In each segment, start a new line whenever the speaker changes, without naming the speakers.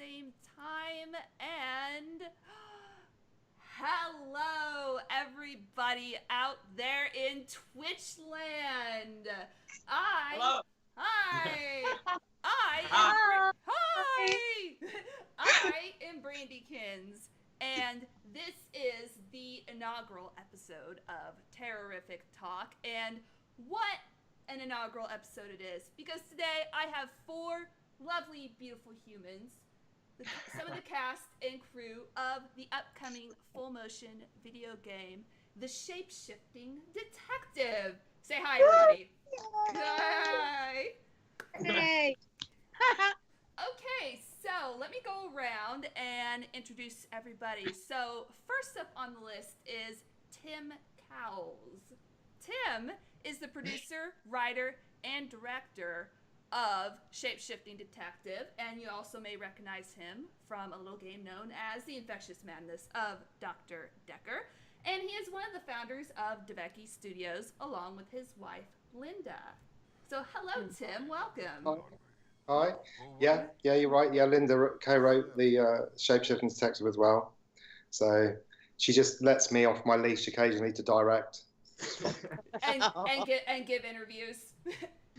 same time. And hello, everybody out there in Twitch land.
Hello.
Hi. I am Brandykins, and this is the inaugural episode of Terrorific Talk. And what an inaugural episode it is, because today I have four lovely, beautiful humans, some of the cast and crew of the upcoming full-motion video game, The Shapeshifting Detective. Say hi, everybody. Hi.
Hey.
Okay, so let me go around and introduce everybody. So first up on the list is Tim Cowles. Tim is the producer, writer, and director of Shapeshifting Detective, and you also may recognize him from a little game known as The Infectious Madness of Dr. Decker. And he is one of the founders of DeVecchi Studios, along with his wife, Linda. So hello, Tim. Welcome.
Hi. Yeah, you're right. Yeah, Linda co-wrote the Shapeshifting Detective as well. So she just lets me off my leash occasionally to direct.
and give interviews.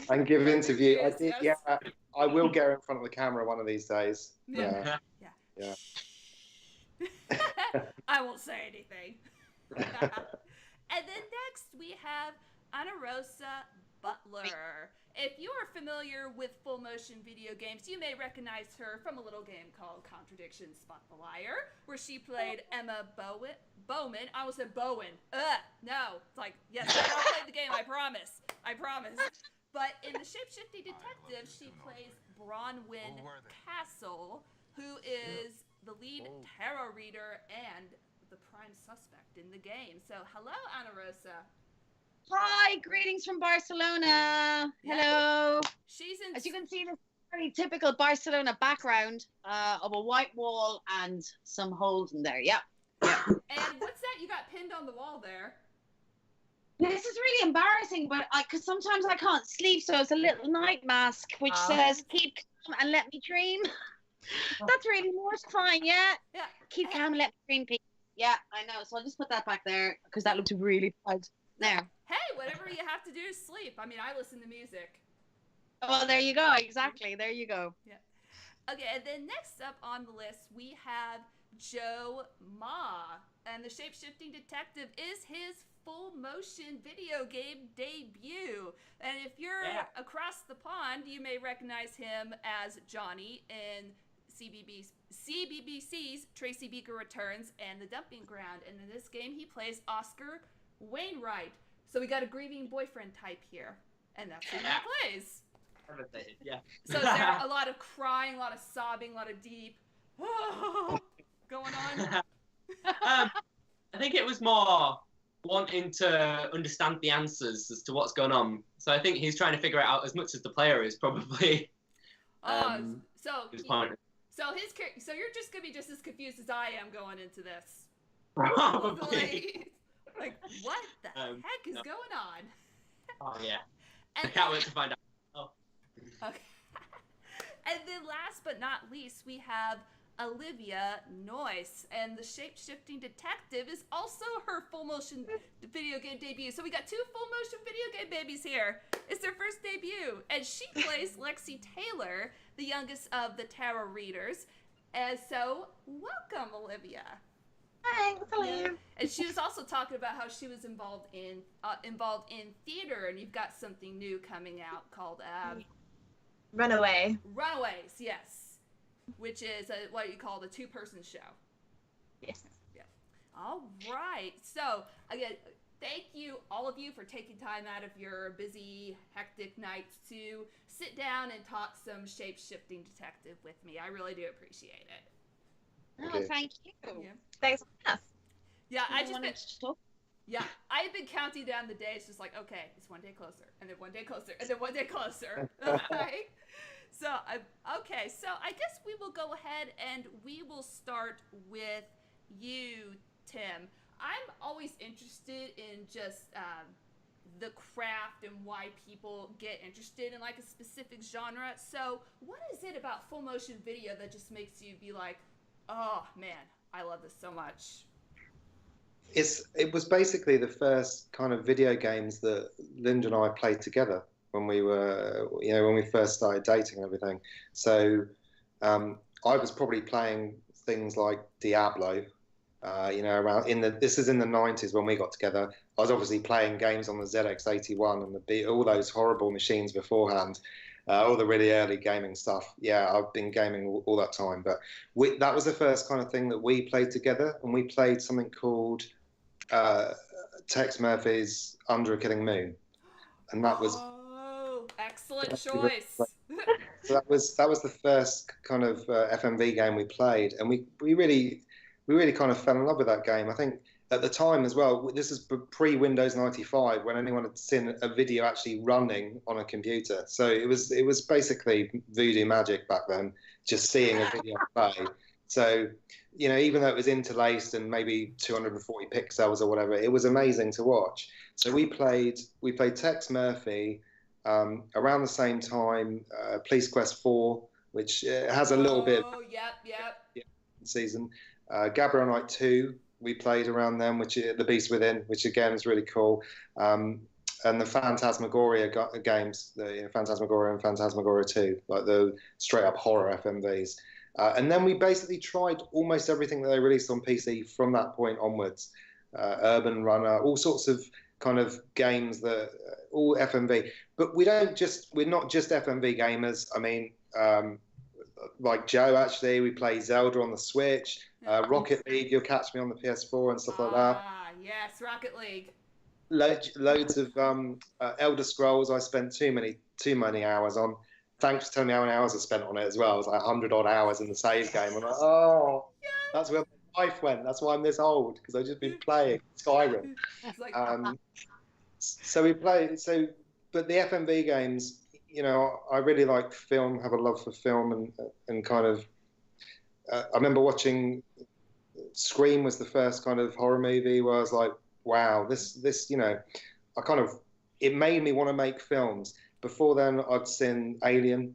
And give interview. I did,
yes.
yeah. I will get her in front of the camera one of these days. Yeah.
I won't say anything. And then next we have Anarosa Butler. If you are familiar with full motion video games, you may recognize her from a little game called Contradiction Spot the Liar, where she played Emma Bowman. I almost said Bowen. No. It's like, yes, I'll play the game, I promise. But in The Shapeshifting Detective, she plays Bronwyn Castle, who is the lead tarot reader and the prime suspect in the game. So, hello, Anarosa.
Hi, greetings from Barcelona. Hello. As you can see, this very typical Barcelona background of a white wall and some holes in there. Yeah.
And what's that you got pinned on the wall there?
This is really embarrassing, but because sometimes I can't sleep, so it's a little night mask which says "Keep calm and let me dream." That's really mortifying. Yeah. Keep calm and let me dream, please. Yeah, I know. So I'll just put that back there because that looked really bad. There.
Hey, whatever you have to do to sleep. I mean, I listen to music.
Well, there you go. Exactly. There you go.
Yeah. Okay, and then next up on the list, we have Joe Ma. And The Shapeshifting Detective is his full motion video game debut. And if you're across the pond, you may recognize him as Johnny in CBBC's Tracy Beaker Returns and The Dumping Ground. And in this game, he plays Oscar Wainwright. So we got a grieving boyfriend type here. And that's who he plays.
Yeah.
So is there a lot of crying, a lot of sobbing, a lot of deep going on?
I think it was more wanting to understand the answers as to what's going on. So I think he's trying to figure it out as much as the player is probably.
So you're just gonna be just as confused as I am going into this.
Probably.
Like what the heck is going on?
Oh yeah. I can't wait to find out. Oh.
Okay. And then last but not least, we have Oliva Noyce, and The Shapeshifting Detective is also her full motion video game debut. So we got two full motion video game babies here. It's their first debut, and she plays Lexi Taylor, the youngest of the tarot readers. And so, welcome, Olivia.
Thanks, Olivia.
And she was also talking about how she was involved in theater, and you've got something new coming out called
Runaways,
yes. Which is what you call the two-person show.
Yes.
Yeah. All right. So, again, thank you, all of you, for taking time out of your busy, hectic nights to sit down and talk some Shape-Shifting Detective with me. I really do appreciate it.
Oh, thank you.
Yeah.
Thanks for us.
Yeah, I've been counting down the days, just like, okay, it's one day closer, and then one day closer, and then one day closer. Okay? So I guess we will go ahead and we will start with you, Tim. I'm always interested in just the craft and why people get interested in like a specific genre. So what is it about full motion video that just makes you be like, oh man, I love this so much?
It was basically the first kind of video games that Linda and I played together when we were, when we first started dating and everything. So I was probably playing things like Diablo, this is in the 90s when we got together. I was obviously playing games on the ZX81 and all those horrible machines beforehand, all the really early gaming stuff. Yeah, I've been gaming all that time, but that was the first kind of thing that we played together, and we played something called Tex Murphy's Under a Killing Moon, and that was
excellent choice.
So that was the first kind of FMV game we played, and we really kind of fell in love with that game. I think at the time as well, this is pre-Windows 95, when anyone had seen a video actually running on a computer. So it was basically voodoo magic back then, just seeing a video play. So, even though it was interlaced and maybe 240 pixels or whatever, it was amazing to watch. So we played Tex Murphy around the same time, Police Quest 4, which has a little bit.
Oh, yep.
Season. Gabriel Knight 2, we played around then, which The Beast Within, which again is really cool. And the Phantasmagoria games, the Phantasmagoria and Phantasmagoria 2, like the straight up horror FMVs. And then we basically tried almost everything that they released on PC from that point onwards. Urban Runner, all sorts of kind of games that all FMV. But we're not just FMV gamers. I mean, like Joe, actually, we play Zelda on the Switch, Rocket League, you'll catch me on the PS4 and stuff like that.
Ah, yes, Rocket League.
Loads of Elder Scrolls I spent too many hours on. Thanks for telling me how many hours I spent on it as well. It was like 100 odd hours in the save game. I'm like, oh, that's where my life went. That's why I'm this old, because I've just been playing Skyrim.
Like,
so we play. But the FMV games, I really like film. Have a love for film, and kind of. I remember watching Scream was the first kind of horror movie where I was like, wow, this, it made me want to make films. Before then, I'd seen Alien,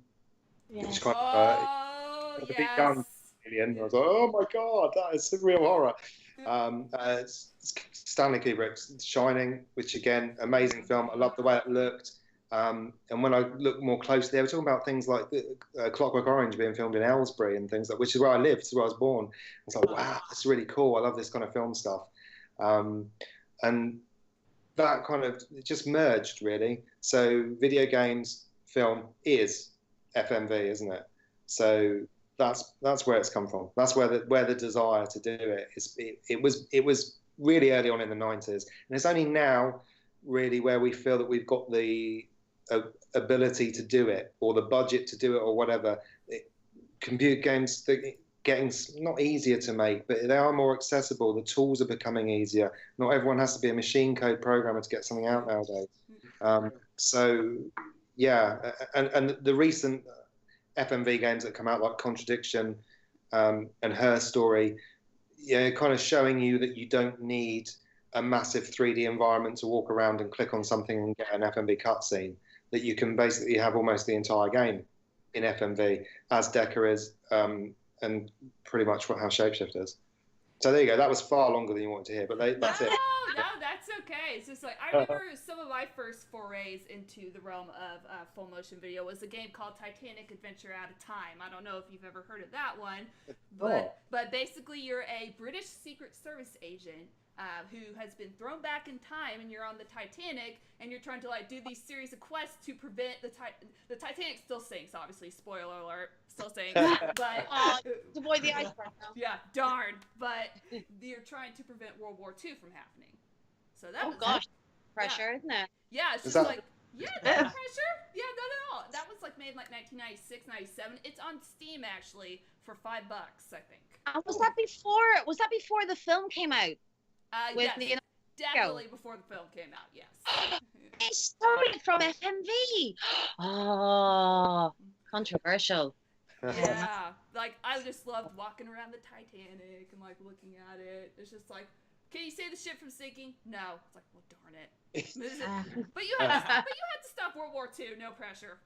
which kind of, a bit young Alien. I was like, oh my God, that is real horror. Stanley Kubrick's Shining, which again, amazing film. I love the way it looked. And when I looked more closely, they were talking about things like Clockwork Orange being filmed in Aylesbury and things like, which is where I lived, it's where I was born. It's like, wow, that's really cool. I love this kind of film stuff. And that kind of just merged, really. So video games, film is FMV, isn't it? So that's where it's come from. That's where the desire to do it is. It was really early on in the 90s, and it's only now really where we feel that we've got the ability to do it, or the budget to do it, or whatever. Computer games getting not easier to make, but they are more accessible. The tools are becoming easier. Not everyone has to be a machine code programmer to get something out nowadays. So yeah, and the recent FMV games that come out, like Contradiction and Her Story, kind of showing you that you don't need a massive 3D environment to walk around and click on something and get an FMV cutscene. That you can basically have almost the entire game in FMV, as Deca is, and pretty much how Shapeshift is. So there you go. That was far longer than you wanted to hear, but that's it.
No, that's okay. It's just like, I remember some of my first forays into the realm of full motion video was a game called Titanic Adventure Out of Time. I don't know if you've ever heard of that one, but basically you're a British Secret Service agent who has been thrown back in time, and you're on the Titanic, and you're trying to like do these series of quests to prevent the Titanic still sinks, obviously, spoiler alert, still sinks, but
to avoid the iceberg now.
yeah, darn, but you're trying to prevent World War II from happening. So that was
pressure, isn't it?
Yeah, it's just like, that pressure? Yeah, not at all. That was like made like 1996, 97. It's on Steam actually for $5, I think.
Was that before the film came out?
Yes, definitely before the film came out, yes.
It started from FMV. Oh, controversial.
Yeah, like I just loved walking around the Titanic and like looking at it. It's just like Can you save the ship from sinking? No. It's like, well, darn it. But you had to stop World War II. No pressure.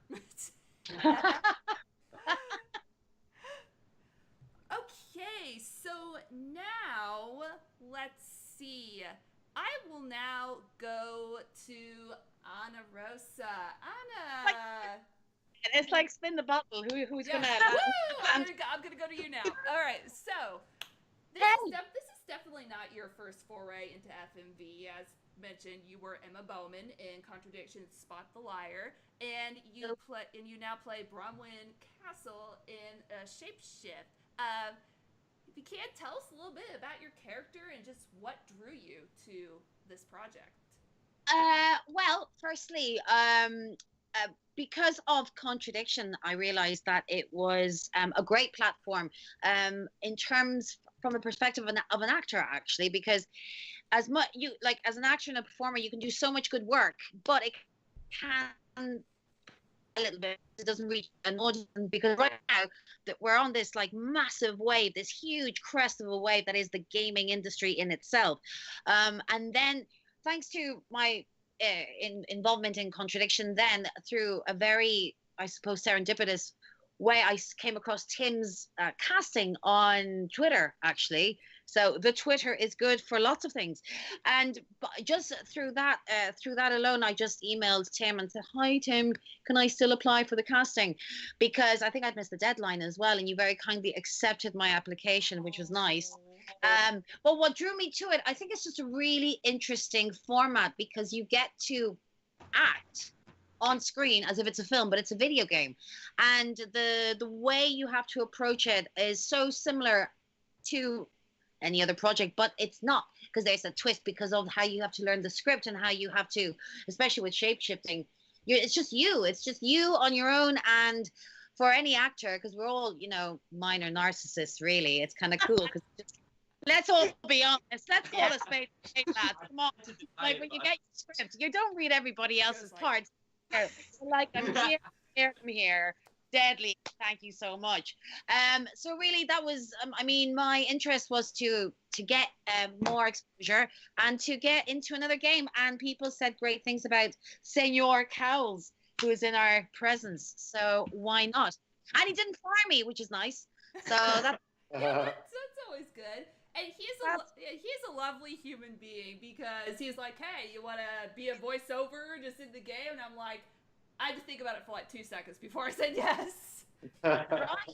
Okay, so now let's see. I will now go to Anarosa. Anna.
It's like spin the bottle. Who's gonna?
I'm gonna go to you now. All right, so this is definitely not your first foray into FMV. As mentioned, you were Emma Bowman in Contradiction, Spot the Liar, and you now play Bronwyn Castle in Shapeshift. If you can, tell us a little bit about your character and just what drew you to this project.
Well, firstly, because of Contradiction, I realized that it was a great platform in terms from a perspective of an actor, actually, because as an actor and a performer, you can do so much good work, but it can a little bit, it doesn't reach an audience, because right now that we're on this like massive wave, this huge crest of a wave that is the gaming industry in itself, and then thanks to my involvement in Contradiction, then through a very, I suppose, serendipitous way, I came across Tim's casting on Twitter, actually. So the Twitter is good for lots of things, and just through that alone, I just emailed Tim and said, "Hi Tim, can I still apply for the casting?" Because I think I'd missed the deadline as well, and you very kindly accepted my application, which was nice. But what drew me to it, I think it's just a really interesting format, because you get to act on screen as if it's a film, but it's a video game, and the way you have to approach it is so similar to any other project, but it's not, because there's a twist because of how you have to learn the script and how you have to, especially with shape-shifting, it's just you on your own. And for any actor, because we're all, minor narcissists, really, it's kind of cool, because let's all be honest, let's call a spade a spade, lads. Come on, like when you get your script, you don't read everybody else's parts. Like, I'm here, deadly, thank you so much. So really, that was my interest was to get more exposure and to get into another game, and people said great things about Senor Cowles, who is in our presence, so why not? And he didn't fire me, which is nice, so that's
always good. And he's a lovely human being, because he's like, hey, you want to be a voiceover just in the game? And I'm like, I had to think about it for like 2 seconds before I said yes.
Right,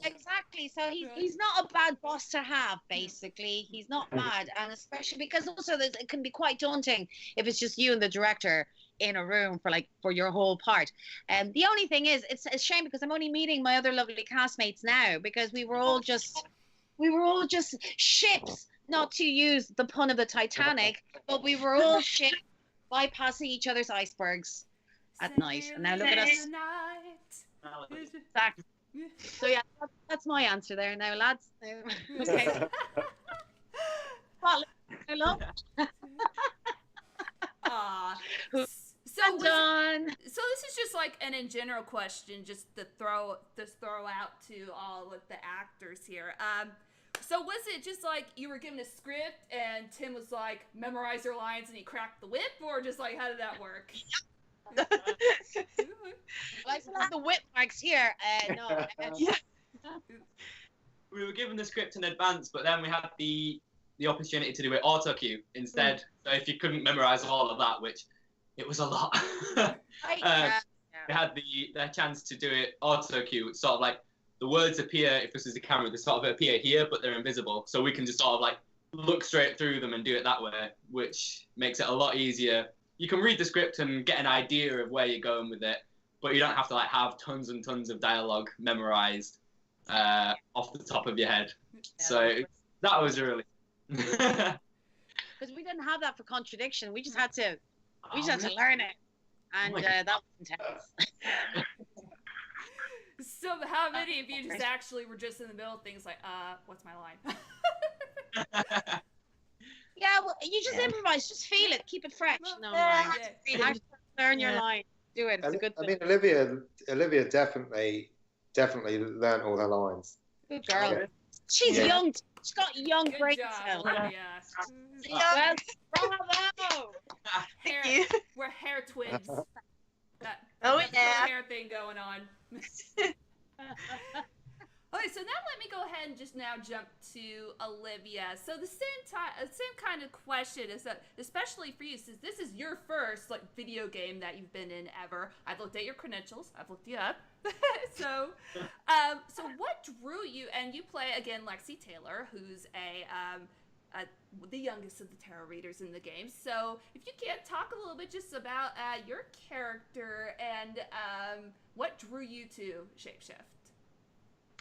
exactly. So he's not a bad boss to have, basically. He's not bad. And especially because also it can be quite daunting if it's just you and the director in a room for your whole part. And the only thing is, it's a shame, because I'm only meeting my other lovely castmates now, because we were all just ships, not to use the pun of the Titanic, but we were all ships bypassing each other's icebergs at night. And now look at us. Exactly. So yeah, that's my answer there now, lads. Okay. Hello. So this is just like an in general question, just to throw out to all of the actors here. So was it just like you were given a script and Tim was like, memorize your lines, and he cracked the whip, or just like, how did that work? I still have the whip marks here. No.
We were given the script in advance, but then we had the opportunity to do it auto cue instead. So if you couldn't memorize all of that, which it was a lot, we had the chance to do it auto cue. It's sort of like the words appear, if this is a camera, they sort of appear here, but they're invisible. So we can just sort of like look straight through them and do it that way, which makes it a lot easier. You can read the script and get an idea of where you're going with it, but you don't have to like have tons and tons of dialogue memorized off the top of your head. So that was really
because we didn't have that for Contradiction. We just had to learn it, and that was intense.
So how many of you just actually were just in the middle of things like, what's my line?
Yeah, well, you just improvise, just feel it, keep it fresh. Learn your line, do it. It's a good thing.
I mean, Olivia definitely learned all her lines.
Good girl. Yeah. She's young She's got young
Good
brain
job,
cells.
Olivia.
Well, bravo.
We're hair twins.
Oh,
Got the
yeah.
curly hair thing going on. Okay, so now let me go ahead and just now jump to Olivia. So the same kind of question is that, especially for you, since this is your first like video game that you've been in ever. I've looked at your credentials. I've looked you up. So what drew you? And you play again Lexi Taylor, who's the youngest of the tarot readers in the game. So if you can talk a little bit just about your character and what drew you to Shapeshift.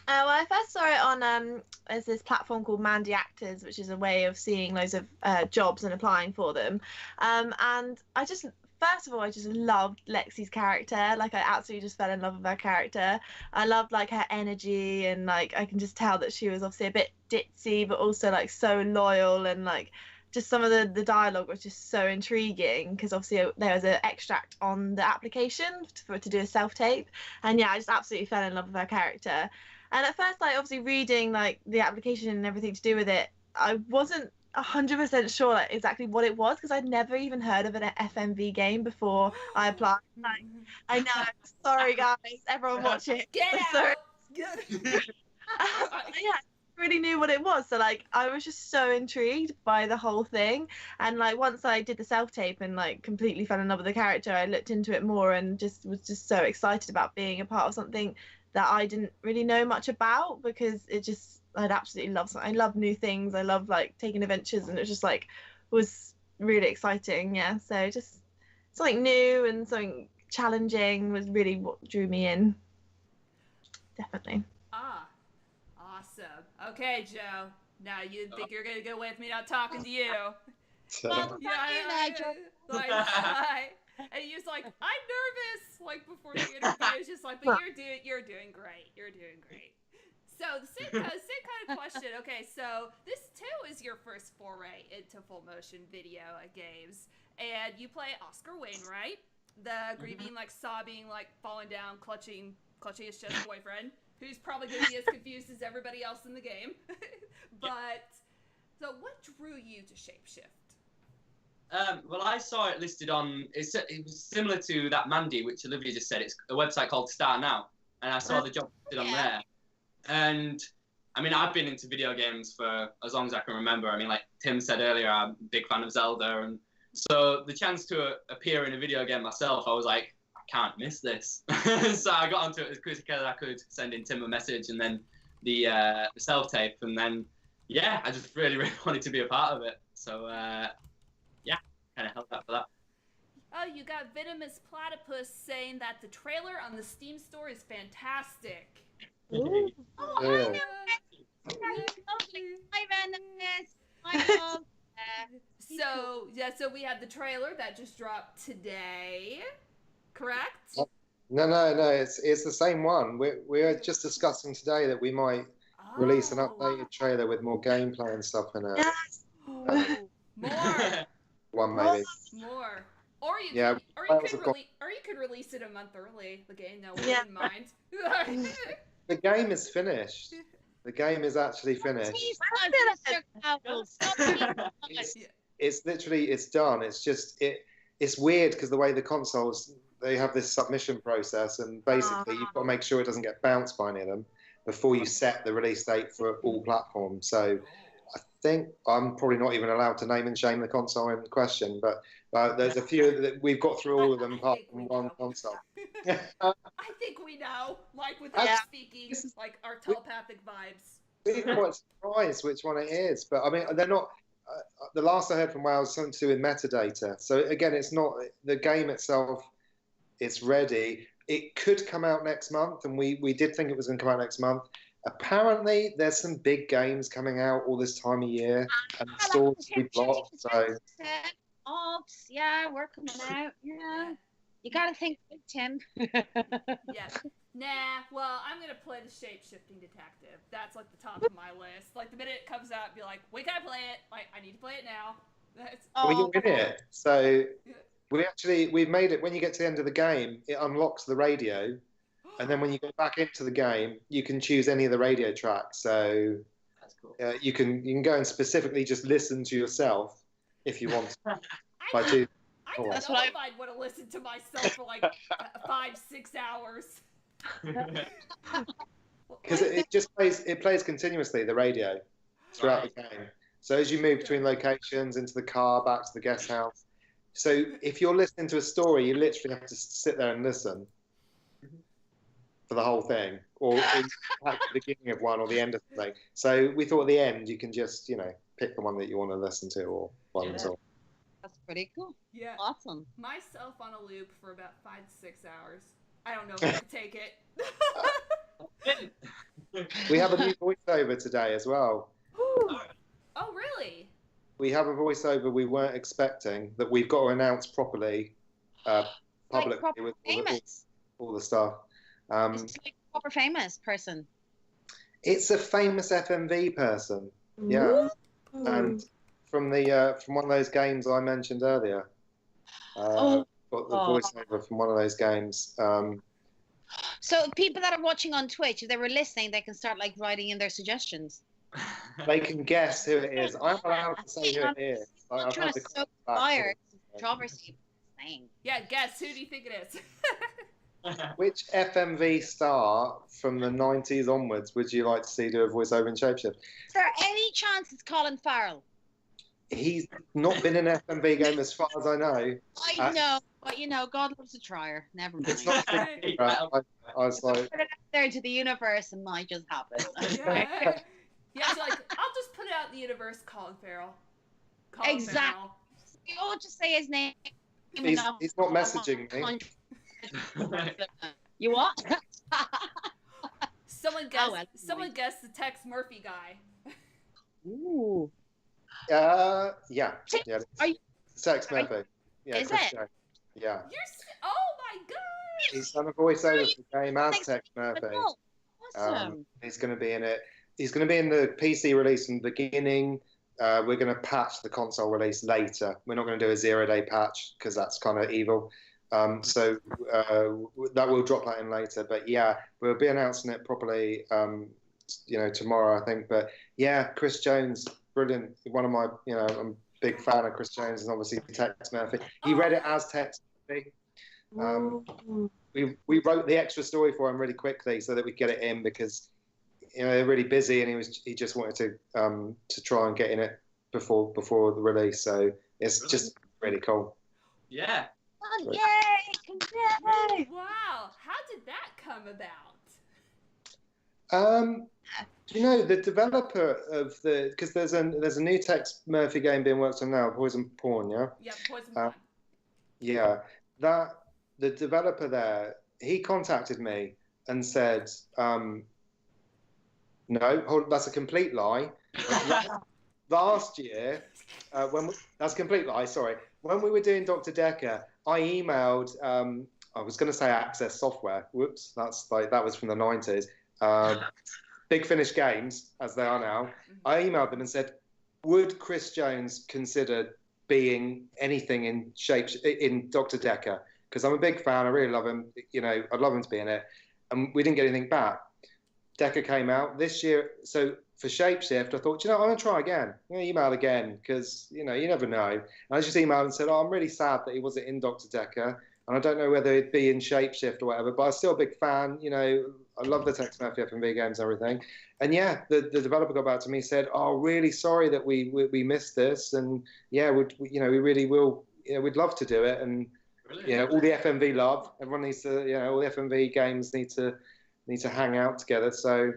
Well, I first saw it on there's this platform called Mandy Actors, which is a way of seeing loads of jobs and applying for them. And I just, first of all, I just loved Lexi's character. Like, I absolutely just fell in love with her character. I loved like her energy, and like I can just tell that she was obviously a bit ditzy, but also like so loyal, and like just some of the dialogue was just so intriguing, because obviously there was an extract on the application to do a self-tape, and yeah, I just absolutely fell in love with her character. And at first, like, obviously reading like the application and everything to do with it, I wasn't 100% sure like exactly what it was, because I'd never even heard of an FMV game before I applied. Like, I know, sorry guys, everyone watch it.
Get out!
Yeah, I really knew what it was, so like I was just so intrigued by the whole thing. And like once I did the self-tape and like completely fell in love with the character, I looked into it more and just was just so excited about being a part of something that I didn't really know much about, because I'd absolutely love something. I love new things. I love like taking adventures, and it just like was really exciting. Yeah, so just something new and something challenging was really what drew me in. Definitely.
Awesome. Okay, Joe. Now you think you're gonna go with me not talking to you?
Well,
and he was like, I'm nervous, like before the interview. It's just like, but you're doing great. You're doing great. So the same kind of question. Okay, so this too is your first foray into full motion video games, and you play Oscar Wainwright, the grieving, like sobbing, like falling down, clutching his chest boyfriend, who's probably going to be as confused as everybody else in the game. But so, what drew you to Shapeshift?
Well, I saw it listed on. It was similar to that Mandy, which Olivia just said. It's a website called Star Now, and I saw the job listed on there. And I mean, I've been into video games for as long as I can remember. I mean, like Tim said earlier, I'm a big fan of Zelda, and so the chance to appear in a video game myself, I was like, I can't miss this. So I got onto it as quick as I could, sending Tim a message, and then the self-tape, and then yeah, I just really wanted to be a part of it. So yeah, kind of held up for that.
Oh, you got Venomous Platypus saying that the trailer on the Steam store is fantastic.
Oh, I know. Hi, Venomous. I love
So we had the trailer that just dropped today, correct?
No, it's the same one. We're just discussing today that we might release an updated trailer with more gameplay and stuff in it.
Yes.
More.
One maybe.
More. Or you could release it a month early. The game, no one wouldn't mind.
The game is finished. The game is actually finished. It's literally, it's done. It's just, it's weird because the way the consoles, they have this submission process, and basically you've got to make sure it doesn't get bounced by any of them before you set the release date for all platforms. So I think I'm probably not even allowed to name and shame the console in question, but there's a few that we've got through all of them apart from one console.
I think we know, like without speaking, like our telepathic vibes.
We're quite surprised which one it is, but I mean, they're not. The last I heard from Wales was something to do with metadata. So again, it's not the game itself. It's ready. It could come out next month, and we did think it was going to come out next month. Apparently, there's some big games coming out all this time of year, and the stores will be blocked. So.
Ops, yeah, we're coming out. Yeah. You got to think big, Tim.
Yeah. Nah, well, I'm going to play the Shapeshifting Detective. That's like the top of my list. Like the minute it comes out, I'd be like, when can I play it? Like, I need to play it now.
Well, you're in it. So we've made it, when you get to the end of the game, it unlocks the radio. And then when you go back into the game, you can choose any of the radio tracks. So
That's cool.
You can go and specifically just listen to yourself if you want.
I
By
don't know if I'd want to listen to myself for like 5-6 hours.
Because it plays continuously, the radio, throughout the game. So as you move between locations, into the car, back to the guest house. So if you're listening to a story, you literally have to sit there and listen for the whole thing, or at the beginning of one or the end of something. So we thought at the end you can just, pick the one that you want to listen to, or one or two.
That's pretty cool.
Yeah.
Awesome.
Myself on a loop for about 5-6 hours. I don't know if I could take it.
We have a new voiceover today as well.
Oh, really?
We have a voiceover we weren't expecting that we've got to announce properly, publicly with all the stuff.
It's like a proper famous person.
It's a famous FMV person. Yeah.
Ooh.
And from one of those games I mentioned earlier. Got the voiceover from one of those games.
So people that are watching on Twitch, if they were listening, they can start like writing in their suggestions.
They can guess who it is. I'm allowed to say who it is.
I'm trying to soak fire. Controversy.
Yeah, guess. Who do you think it is?
Which FMV star from the 90s onwards would you like to see do a voiceover in Shapeshift?
Is there any chance it's Colin Farrell?
He's not been in an FMV game as far as I know.
I know, but God loves a trier. Never mind.
It's not. I was like,
put it out there to the universe, and might just happen.
Yeah, so like I'll just put it out in the universe. Colin Farrell.
Exactly. You all just say his name.
He's not messaging me.
You what?
Someone guess the Tex Murphy guy.
Ooh.
Yeah.
Are you,
Tex Murphy. Yeah.
Is it?
Yeah.
Oh my god!
He's done a voiceover for the game as Tex Murphy.
Awesome.
He's going to be in it. He's going to be in the PC release in the beginning. We're going to patch the console release later. We're not going to do a 0-day patch because that's kind of evil. So that will drop that in later. But yeah, we'll be announcing it properly, tomorrow, I think. But yeah, Chris Jones, brilliant. One of my, I'm a big fan of Chris Jones, and obviously Tex Murphy. He read it as Tex Murphy. We wrote the extra story for him really quickly so that we get it in because they're really busy, and he just wanted to try and get in it before the release. So it's just really cool.
Yeah.
Oh, yay!
Wow! How did that come about?
The developer of because there's a new Tex Murphy game being worked on now, Poison Pawn, yeah.
Yeah, Poison Pawn.
Yeah, the developer there, he contacted me and said, no, that's a complete lie. Last year, that's a complete lie. Sorry, when we were doing Dr. Decker, I emailed. I was going to say Access Software. Whoops, that was from the 90s. Big Finish Games, as they are now. I emailed them and said, would Chris Jones consider being anything in Dr. Decker? Because I'm a big fan. I really love him. I'd love him to be in it. And we didn't get anything back. Decker came out this year. So for Shapeshift, I thought, I'm going to try again. Email again because, you never know. And I just emailed and said, I'm really sad that he wasn't in Dr. Decker. And I don't know whether he'd be in Shapeshift or whatever, but I'm still a big fan. I love the Tex Murphy FMV games and everything. And yeah, the developer got back to me and said, really sorry that we missed this. And yeah, we really will, we'd love to do it. And, all the FMV love, everyone needs to, all the FMV games need to hang out together. So,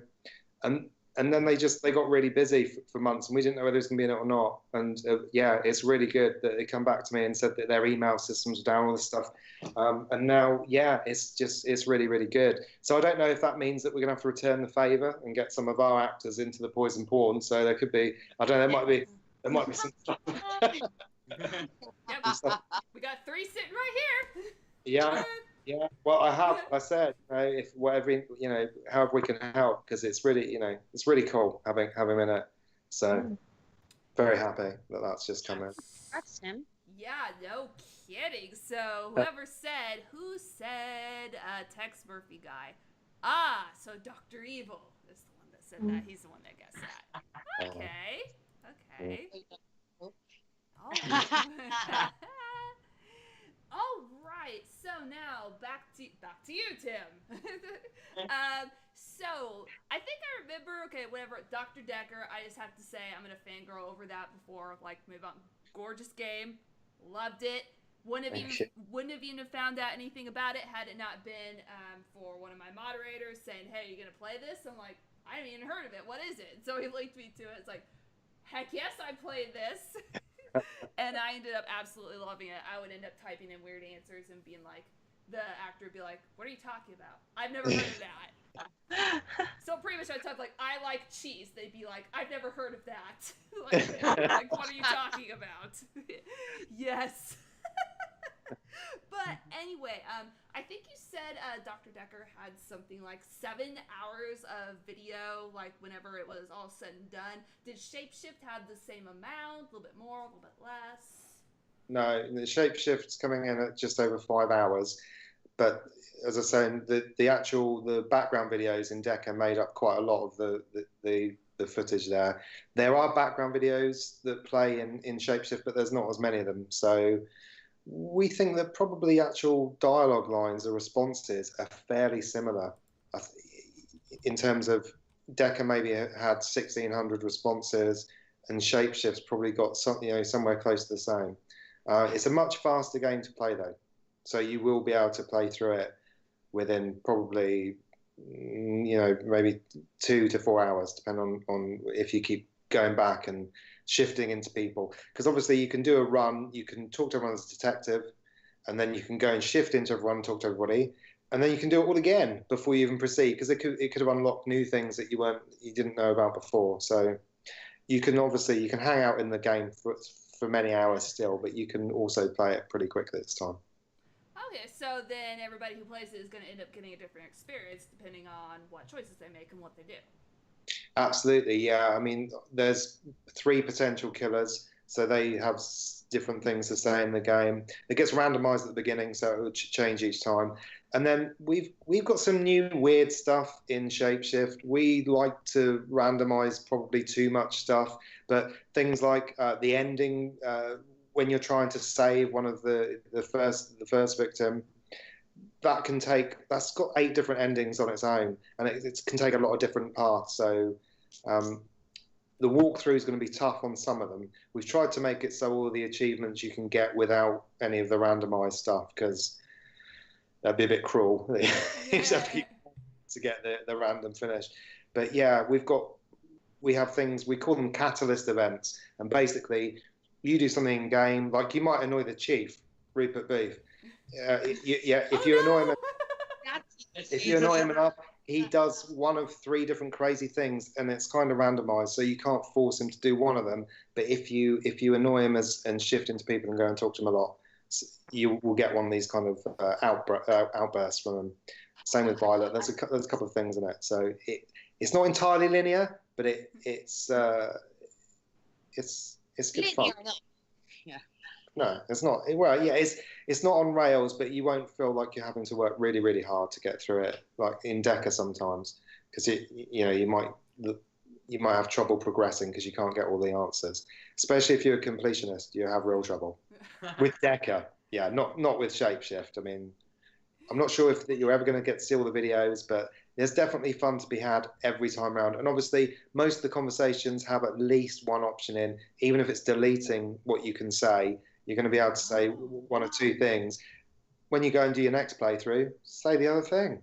and then they got really busy for months, and we didn't know whether it was going to be in it or not. And it's really good that they come back to me and said that their email systems were down, all this stuff. And now, it's really, really good. So I don't know if that means that we're going to have to return the favour and get some of our actors into the Poison Pawn. So there could be, I don't know, there might be some stuff.
We got 3 sitting right here.
Yeah. Yeah, well, I said, if whatever, however we can help, because it's really, it's really cool having him in it. So, very happy that that's just come in.
That's him.
Yeah, no kidding. So, who said Tex Murphy guy? So Dr. Evil is the one that said that. He's the one that guessed that. Okay. Oh. All right. So now back to you, Tim. So I think I remember. Okay, whatever. Dr. Decker. I just have to say I'm gonna fangirl over that before like move on. Gorgeous game. Loved it. Wouldn't have even found out anything about it had it not been for one of my moderators saying, "Hey, you gonna play this?" I'm like, I haven't even heard of it. What is it? So he linked me to it. It's like, heck yes, I played this. And I ended up absolutely loving it. I would end up typing in weird answers and being like, the actor would be like, what are you talking about? I've never heard of that. So pretty much I'd type like, I like cheese. They'd be like, I've never heard of that. like, what are you talking about? Yes. But anyway, I think you said Dr. Decker had something like 7 hours of video, like whenever it was all said and done. Did Shapeshift have the same amount, a little bit more, a little bit less?
No, the Shapeshift's coming in at just over 5 hours. But as I was saying, the background videos in Decker made up quite a lot of the footage there. There are background videos that play in Shapeshift, but there's not as many of them. So we think that probably actual dialogue lines or responses are fairly similar. In terms of Decker maybe had 1,600 responses, and Shapeshift's probably got somewhere close to the same. It's a much faster game to play though, so you will be able to play through it within probably maybe 2 to 4 hours, depending on if you keep going back and shifting into people, because obviously you can do a run, you can talk to everyone as a detective, and then you can go and shift into everyone and talk to everybody, and then you can do it all again before you even proceed, because it could have unlocked new things that you didn't know about before. So you can hang out in the game for many hours still, but you can also play it pretty quickly this time.
Okay, so then everybody who plays it is going to end up getting a different experience depending on what choices they make and what they do.
Absolutely, yeah. I mean, there's 3 potential killers, so they have different things to say in the game. It gets randomized at the beginning, so it will change each time. And then we've got some new weird stuff in Shapeshift. We like to randomize probably too much stuff, but things like the ending when you're trying to save one of the first victim. That's got 8 different endings on its own, and it can take a lot of different paths. So the walkthrough is going to be tough on some of them. We've tried to make it so all the achievements you can get without any of the randomized stuff, because that'd be a bit cruel. You just have to get the random finish. But yeah, we have things, we call them catalyst events, and basically you do something in game, like you might annoy the chief, Rupert Beef. If you annoy him enough, he does one of 3 different crazy things, and it's kind of randomized, so you can't force him to do one of them. But if you annoy him and shift into people and go and talk to him a lot, you will get one of these kind of outbursts from him. Same with Violet. There's a couple of things in it, so it's not entirely linear, but it's good fun.
Yeah.
No, it's not. Well, yeah, it's not on rails, but you won't feel like you're having to work really, really hard to get through it, like in Decker sometimes, because you might have trouble progressing because you can't get all the answers. Especially if you're a completionist, you have real trouble. With Decker, yeah, not with Shapeshift. I mean, I'm not sure if you're ever going to get to see all the videos, but there's definitely fun to be had every time around. And obviously, most of the conversations have at least one option in, even if it's deleting what you can say. You're going to be able to say 1 or 2 things. When you go and do your next playthrough, say the other thing.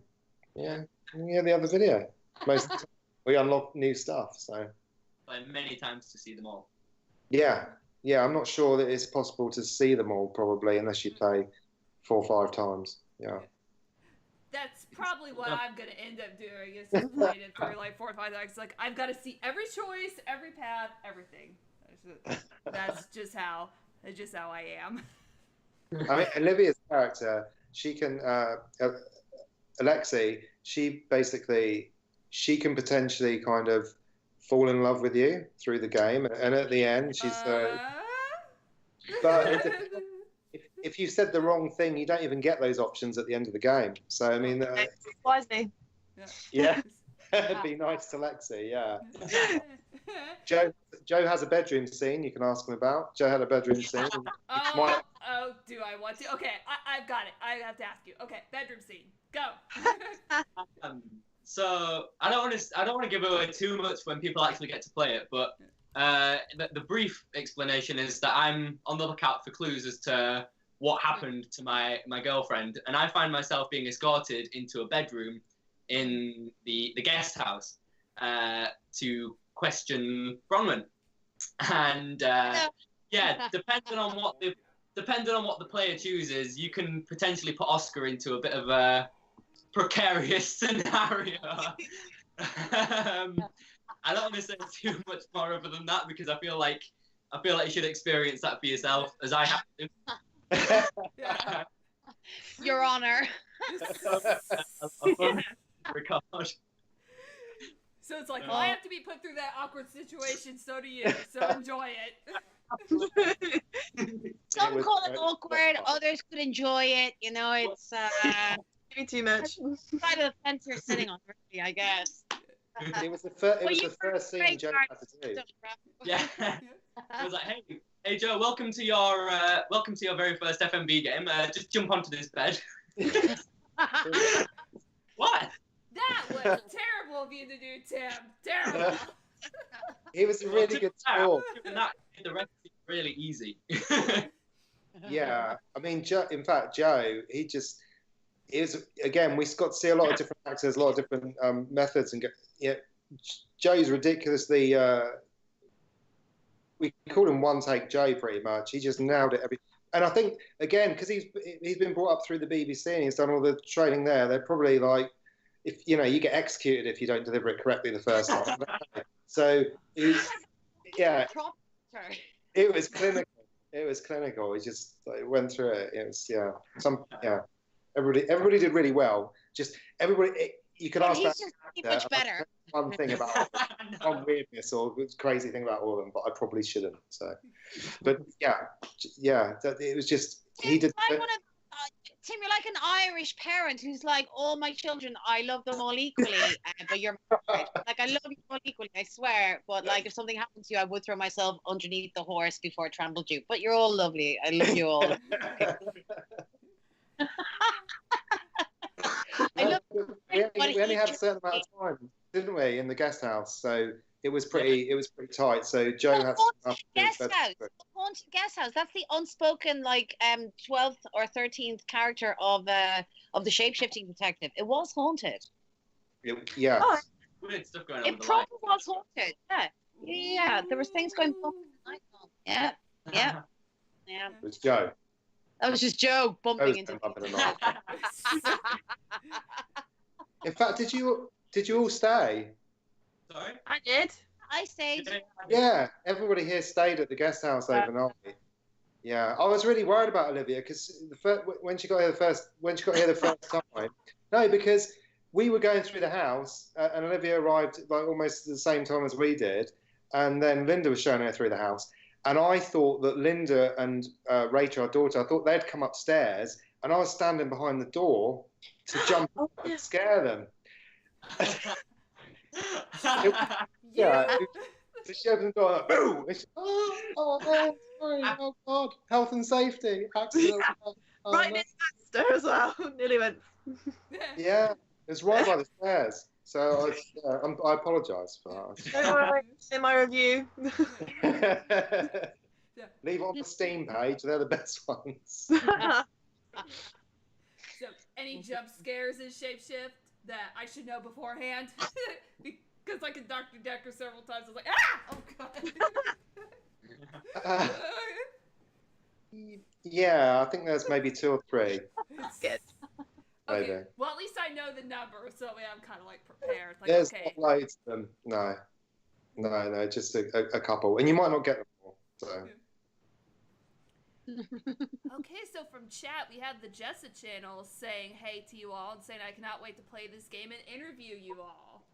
Yeah, the other video. Most of the time, we unlock new stuff. So,
like many times to see them all.
Yeah. I'm not sure that it's possible to see them all, probably, unless you play 4 or 5 times. Yeah.
That's probably what I'm going to end up doing, is just playing it through like 4 or 5 times. Like, I've got to see every choice, every path, everything. That's just how I am.
I mean, Olivia's character, she can, Alexei, she can potentially kind of fall in love with you through the game, and at the end, she's. But if you said the wrong thing, you don't even get those options at the end of the game. So I mean,
wisely.
Yeah. It'd be nice to Lexi, yeah. Joe has a bedroom scene you can ask him about. Joe had a bedroom scene.
Oh, do I want to? Okay, I've got it. I have to ask you. Okay, bedroom scene. Go.
So I don't want to give away too much when people actually get to play it, but the brief explanation is that I'm on the lookout for clues as to what happened to my girlfriend, and I find myself being escorted into a bedroom in the guest house to question Bronwyn, and yeah, depending on what the player chooses, you can potentially put Oscar into a bit of a precarious scenario. I don't want to say too much more other than that because I feel like you should experience that for yourself, as I have to.
Your Honor.
Record.
So it's like, well, I have to be put through that awkward situation, so do you. So enjoy it.
Some call it awkward, others could enjoy it. You know, it's
maybe too much.
Side of the fence you're sitting on, really, I guess.
It was the first scene Joe had to do.
Yeah. I was like, hey Joe, welcome to your very first FMV game. Just jump onto this bed. What?
That was terrible of you to do, Tim. Terrible.
He was a really good sport.
The rest is really easy.
Yeah, I mean, Joe, in fact, Joe, he was, again, we got to see a lot of different actors, a lot of different methods, and Joe's ridiculously, we call him one take Joe pretty much. He just nailed it and I think, again, because he's been brought up through the BBC and he's done all the training there, they're probably like, if you get executed if you don't deliver it correctly the first time. So it was clinical. It was clinical. He just went through it. It was Everybody did really well. Just everybody. You could ask.
He's just much better.
One thing about one weirdness or crazy thing about all of them, but I probably shouldn't. So, but it was just he did.
Tim, you're like an Irish parent who's like, all my children, I love them all equally, but you're married. Like, I love you all equally, I swear. But like, if something happened to you, I would throw myself underneath the horse before it trampled you. But you're all lovely. I love you all.
We only had a certain amount of time, didn't we, in the guest house? So it was pretty tight. So Joe had
guest house. That's the unspoken 12th or 13th character of the Shapeshifting Detective. It was haunted.
Yeah.
Weird stuff going on.
It probably was haunted. Yeah. There was things going on. Yeah. It
was Joe.
That was just Joe bumping into.
In fact, did you all stay?
Sorry?
I did.
I stayed.
Yeah, everybody here stayed at the guest house overnight. Yeah, I was really worried about Olivia because when she got here the first time. No, because we were going through the house and Olivia arrived almost at the same time as we did, and then Linda was showing her through the house, and I thought that Linda and Rachel, our daughter, I thought they'd come upstairs, and I was standing behind the door to jump up and scare them. So she opened the door, like, boom! And she, sorry, oh God, health and safety, accident.
Right near the master as well. Nearly went.
Yeah, it was right by the stairs. So I apologise for that.
Don't worry, in my review.
Leave it on the Steam page; they're the best ones.
So, any jump scares in Shapeshift that I should know beforehand? Because like in Dr. Decker several times I was like, ah! Oh God.
Yeah, I think there's maybe 2 or 3.
That's good.
Okay.
Maybe.
Well, at least I know the number, so I'm kind of like prepared. Like,
there's
okay.
not loads of them. No, just a couple. And you might not get them all. So.
Okay, so from chat, we have the Jessa channel saying hey to you all and saying I cannot wait to play this game and interview you all.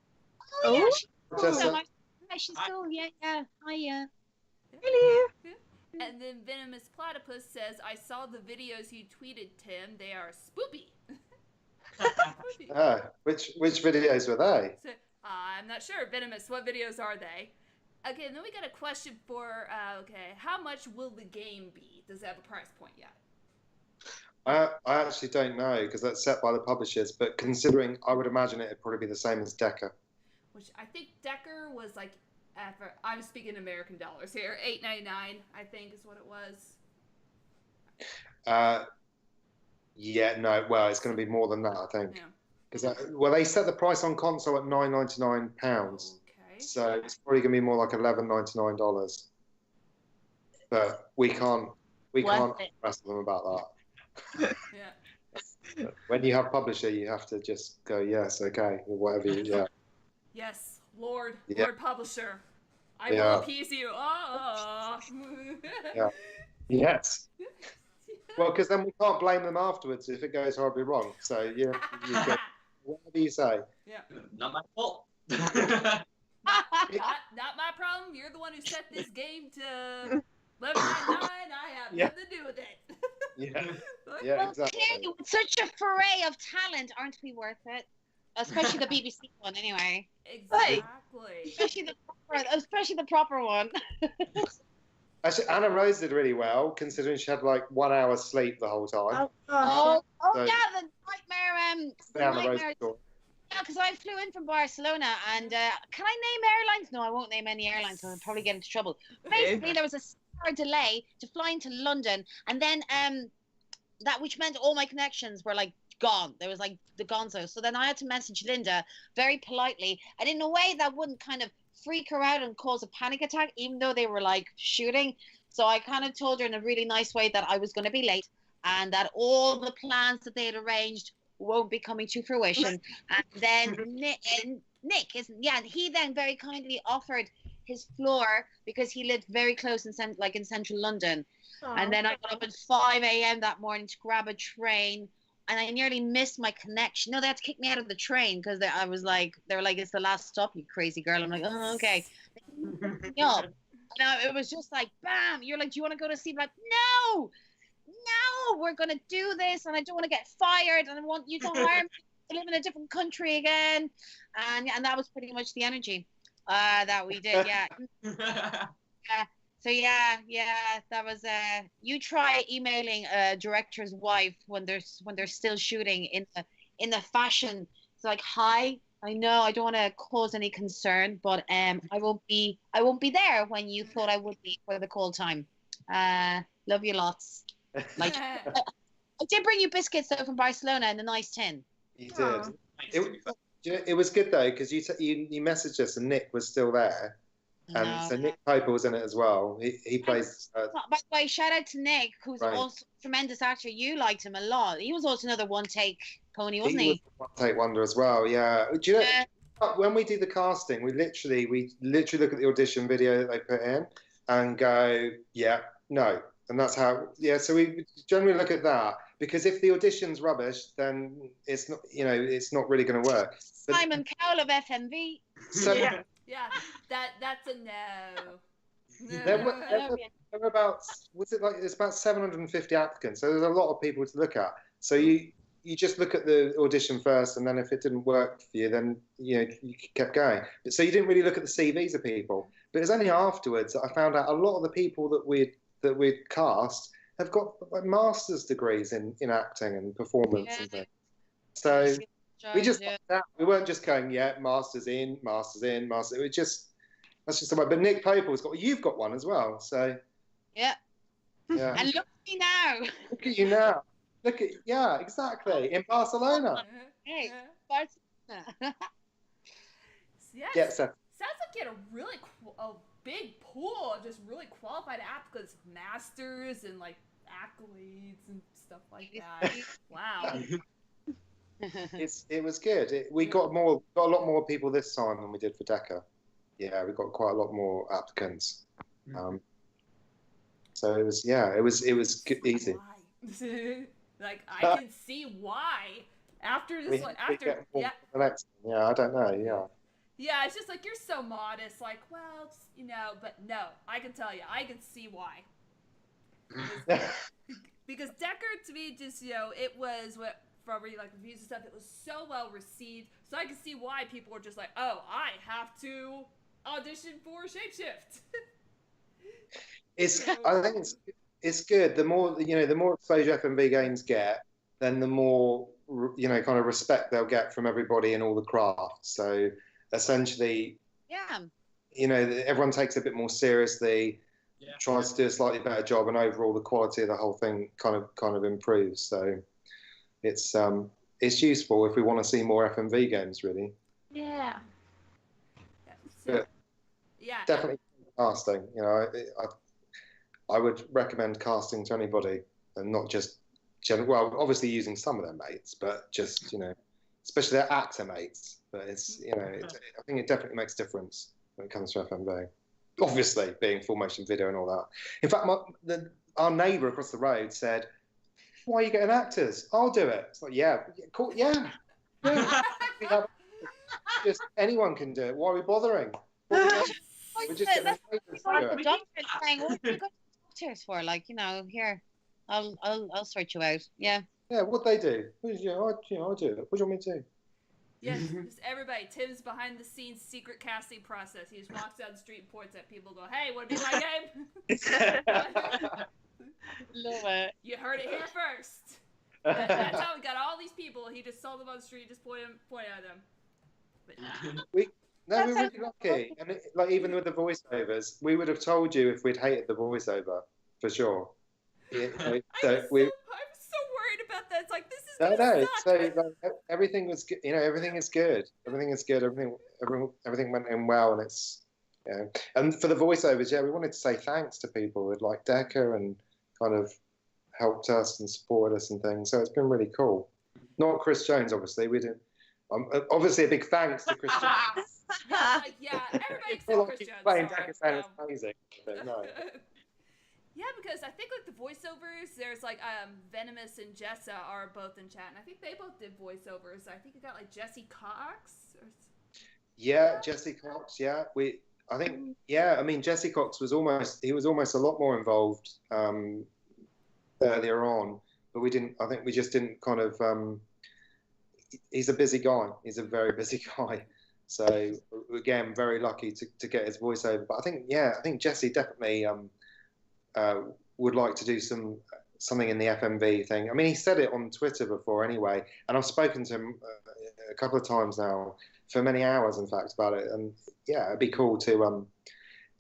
Oh, yeah.
Jessa?
She's cool. Yeah. Hiya.
Hello.
And then Venomous Platypus says, I saw the videos you tweeted, Tim. They are spoopy.
Which videos were they?
So, I'm not sure. Venomous, what videos are they? Okay, and then we got a question for, how much will the game be? Does it have a price point yet?
I actually don't know because that's set by the publishers, but considering, I would imagine it'd probably be the same as Decker.
Which I think Decker was like, I'm speaking American dollars here, $8.99, I think is what it was.
Yeah, no, well, it's going to be more than that, I think.
Yeah.
Because they set the price on console at £9.99.
Okay.
So it's probably going to be more like $11.99. But we can't press them about that.
Yeah.
When you have publisher, you have to just go, yes, okay, or whatever. Yeah.
Yes, Lord Publisher, I
Yeah.
will appease you. Oh.
Yeah. Yes. Well, because then we can't blame them afterwards if it goes horribly wrong. So you go, whatever you say.
Yeah.
Not my fault.
not my problem. You're the one who set this game to 11.99. I have nothing to do with it.
Yeah, exactly.
Clearly, with such a foray of talent, aren't we worth it? Especially the BBC one, anyway.
Exactly.
Especially the proper one.
Actually, Anarosa did really well, considering she had like 1 hour's sleep the whole time.
Oh,
So-
yeah, the nightmare.
The Anarosa story.
Yeah, because I flew in from Barcelona, and can I name airlines? No, I won't name any airlines, so I'll probably get into trouble. Basically, there was a 6-hour delay to fly into London, and then that which meant all my connections were like gone. There was like the gonzo. So then I had to message Linda very politely, and in a way that wouldn't kind of freak her out and cause a panic attack, even though they were like shooting. So I kind of told her in a really nice way that I was going to be late and that all the plans that they had arranged won't be coming to fruition. And then Nick he then very kindly offered his floor because he lived very close in central London. And then I got up at 5 a.m. that morning to grab a train, and I nearly missed my connection. No, they had to kick me out of the train because they were like, it's the last stop, you crazy girl. I'm like, oh, okay. No, it was just like, bam. You're like, do you want to go to sleep? Like, no, we're gonna do this, and I don't want to get fired, and I want you to hire me to live in a different country again. And that was pretty much the energy that we did. Yeah. So yeah, that was you try emailing a director's wife when they're still shooting in the fashion. It's like, hi, I know I don't want to cause any concern, but I won't be there when you thought I would be for the call time. Love you lots. Like I did bring you biscuits though from Barcelona in a nice tin.
You did. It was good though because you messaged us and Nick was still there. And so Nick Piper was in it as well. He plays.
By the way, shout out to Nick, who's also a tremendous actor. You liked him a lot. He was also another one-take pony, wasn't he?
Was a one-take wonder as well. Yeah. Do you know when we do the casting, we literally look at the audition video that they put in and go, yeah, no, and that's how. Yeah. So we generally look at that because if the audition's rubbish, then it's not. It's not really going to work.
But Simon Cowles of FMV.
So,
yeah, that's a no.
There were about, it's about 750 applicants, so there's a lot of people to look at. So you just look at the audition first, and then if it didn't work for you, then you kept going. So you didn't really look at the CVs of people. But it was only afterwards that I found out a lot of the people that we'd cast have got like master's degrees in acting and performance and things. So we just we weren't just going, masters in. It was just that's just the way. But Nick Piper you've got one as well. So
yeah. And look at me now.
Look at you now. Exactly in Barcelona.
Hey, Barcelona.
Yes. Sounds like you had a really big pool of just really qualified applicants, masters and like accolades and stuff like that. Wow.
It was good. We got a lot more people this time than we did for Decker. Yeah, we got quite a lot more applicants. So it was good, easy.
Like I can see why after this one.
The next one. Yeah, I don't know. Yeah.
Yeah, it's just like you're so modest. Like, well, but no, I can tell you, I can see why. Because Decker to me just it was what. From like reviews and stuff, it was so well received, so I can see why people were just like, oh, I have to audition for Shapeshift.
I think it's good. The more exposure FMV games get, then the more kind of respect they'll get from everybody in all the crafts. So essentially, everyone takes it a bit more seriously, tries to do a slightly better job, and overall the quality of the whole thing kind of improves. So it's useful if we want to see more FMV games, really.
Yeah.
Definitely casting. I would recommend casting to anybody, and not just obviously using some of their mates, but just especially their actor mates. But it's I think it definitely makes a difference when it comes to FMV. Obviously, being full motion video and all that. In fact, our neighbour across the road said, "Why are you getting actors? I'll do it." It's like, cool, yeah. Just anyone can do it. Why are we bothering? We're just getting neighbours to do it.
The doctor's saying, "What are you got doctors for?" Like, here, I'll sort you out. Yeah.
Yeah, what they do? I'll do it. What do you want me to do?
Yes, just everybody. Tim's behind the scenes secret casting process. He just walks down the street and points at people, and go, "Hey, want to be my game?"
Love it.
You heard it here first. That's how we got all these people. He just saw them on the street, just point at them. But,
we're really lucky, and even with the voiceovers, we would have told you if we'd hated the voiceover for sure.
I'm so worried about that. It's like, this is gonna suck.
So everything was good. Everything is good. Everything is good. Everything went in well, and it's And for the voiceovers, we wanted to say thanks to people who'd like Decca and kind of helped us and supported us and things. So it's been really cool. Not Chris Jones, obviously. We didn't. Obviously, a big thanks to Chris Jones.
Everybody except Chris Jones.
Playing Decca sounds amazing. No.
Yeah, because I think the voiceovers, there's Venomous and Jessa are both in chat, and I think they both did voiceovers. I think you got Jesse Cox.
Jesse Cox. I mean, Jesse Cox was almost a lot more involved earlier on, but I think we just didn't kind of. He's a busy guy. He's a very busy guy. So again, very lucky to get his voiceover. But I think Jesse definitely would like to do something in the FMV thing. I mean, he said it on Twitter before anyway, and I've spoken to him a couple of times now, for many hours, in fact, about it. And it'd be cool to.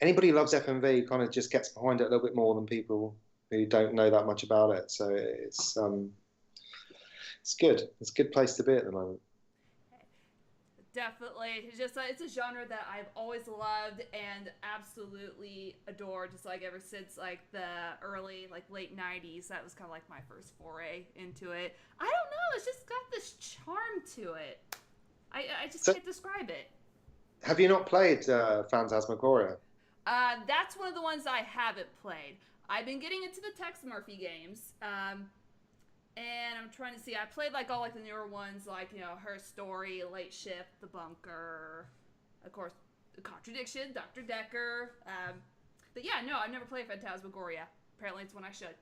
Anybody who loves FMV kind of just gets behind it a little bit more than people who don't know that much about it. So it's good. It's a good place to be at the moment.
Definitely. It's a genre that I've always loved and absolutely adored, just ever since the early late 90s. That was kind of my first foray into it. I don't know, it's just got this charm to it. I just can't describe it.
Have you not played Phantasmagoria?
That's one of the ones I haven't played. I've been getting into the Tex Murphy games. And I'm trying to see, I played all the newer ones, Her Story, Late Shift, The Bunker, of course, The Contradiction, Dr. Decker. But I've never played Phantasmagoria. Apparently it's one I should.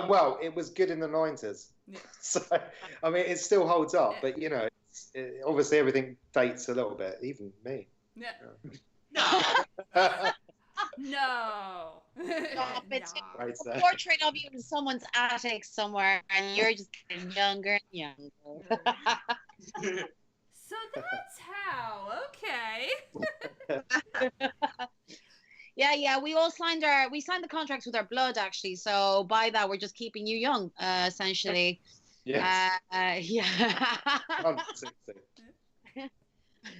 Well, it was good in the 90s. Yeah. So, I mean, it still holds up, but obviously everything dates a little bit, even me.
Yeah. No. No.
Stop it. A portrait of you in someone's attic somewhere, and you're just getting younger and younger.
So that's how. Okay.
Yeah. We all signed the contracts with our blood, actually. So by that, we're just keeping you young, essentially.
Yes.
Yeah.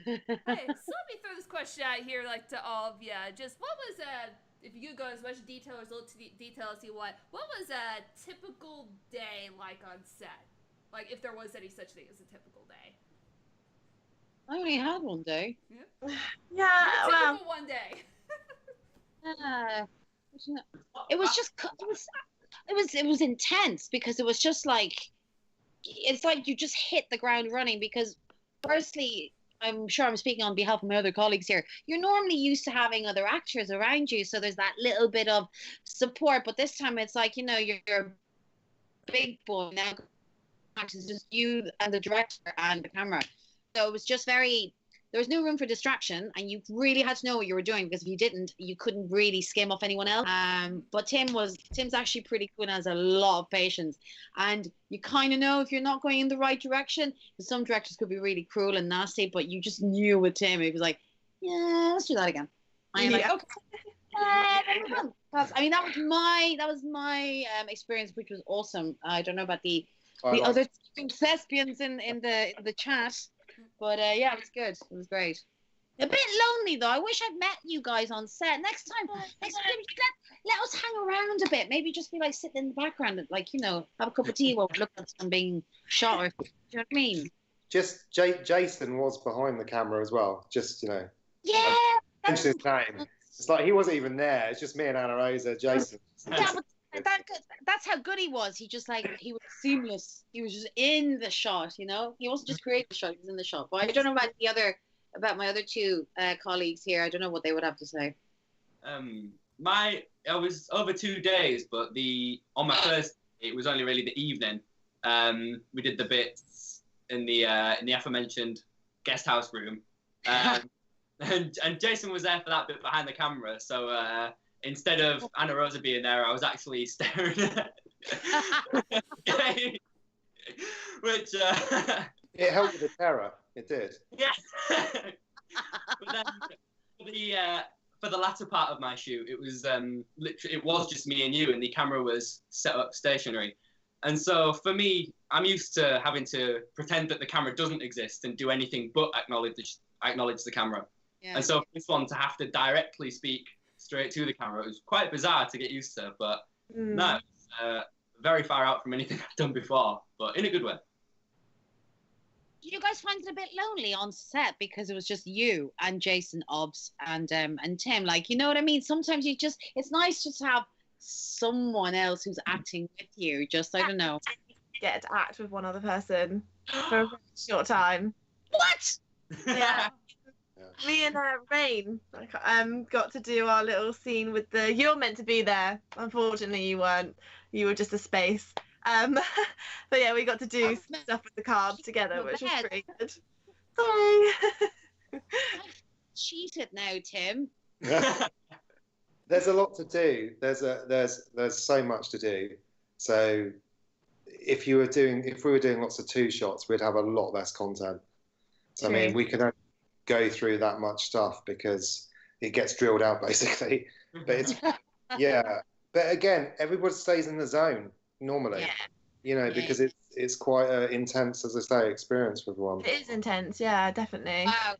Hey, so let me throw this question out here, to all of you. Just what was if you could go as much detail or as little detail as you want, what was a typical day like on set? If there was any such thing as a typical day.
I only had one day.
Yeah. Typical one day.
It was intense because it was just it's you just hit the ground running because firstly, I'm sure I'm speaking on behalf of my other colleagues here. You're normally used to having other actors around you, so there's that little bit of support. But this time it's you're a big boy now. It's just you and the director and the camera. So it was just very there was no room for distraction, and you really had to know what you were doing, because if you didn't, you couldn't really skim off anyone else. But Tim's actually pretty cool and has a lot of patience, and you kind of know if you're not going in the right direction, because some directors could be really cruel and nasty, but you just knew with Tim, he was like, yeah, let's do that again. I'm like, okay. That was my experience, which was awesome. I don't know about the other thespians in the chat, but yeah, it was good. It was great. A bit lonely though. I wish I'd met you guys on set. Next time, let us hang around a bit. Maybe just be like sitting in the background and, like, you know, have a cup of tea while we look at someone being shot. Or, do you know what I mean?
Just Jason was behind the camera as well. Just, you know.
Yeah.
Mention his name. It's like he wasn't even there. It's just me and Anarosa, Jason.
Yeah, but that's how good he was. He just, like, he was seamless. He was just in the shot, you know. He wasn't just creating the shot. He was in the shot. But I don't know about my other two colleagues here. I don't know what they would have to say.
I was over 2 days, but on my first day, it was only really the evening. We did the bits in the aforementioned guest house room. And Jason was there for that bit behind the camera, so instead of Anarosa being there, I was actually staring at which
it helped with the terror. It did.
Yeah. But then for the latter part of my shoot, it was literally, it was just me and you, and the camera was set up stationary. And so for me, I'm used to having to pretend that the camera doesn't exist and do anything but acknowledge the camera. Yeah. And so for this one, to have to directly speak straight to the camera, it was quite bizarre to get used to, but no, it's very far out from anything I've done before, but in a good way.
Did you guys find it a bit lonely on set because it was just you and Jason Obbs and Tim? Like, you know what I mean? Sometimes it's nice just to have someone else who's acting with you. Just, I don't know.
Get to act with one other person for a very short time.
What?
Yeah. Me and Rain got to do our little scene with you're meant to be there. Unfortunately, you weren't. You were just a space. But yeah, we got to do stuff with the cards together, which was pretty good. Sorry.
Cheated now, Tim.
There's a lot to do. There's so much to do. So if we were doing lots of 2 shots, we'd have a lot less content. So, I mean, we could only go through that much stuff because it gets drilled out basically. But it's yeah. But again, everybody stays in the zone normally. Yeah. You know, because it's quite an intense, as I say, experience for everyone.
It is intense, yeah, definitely.
Wow.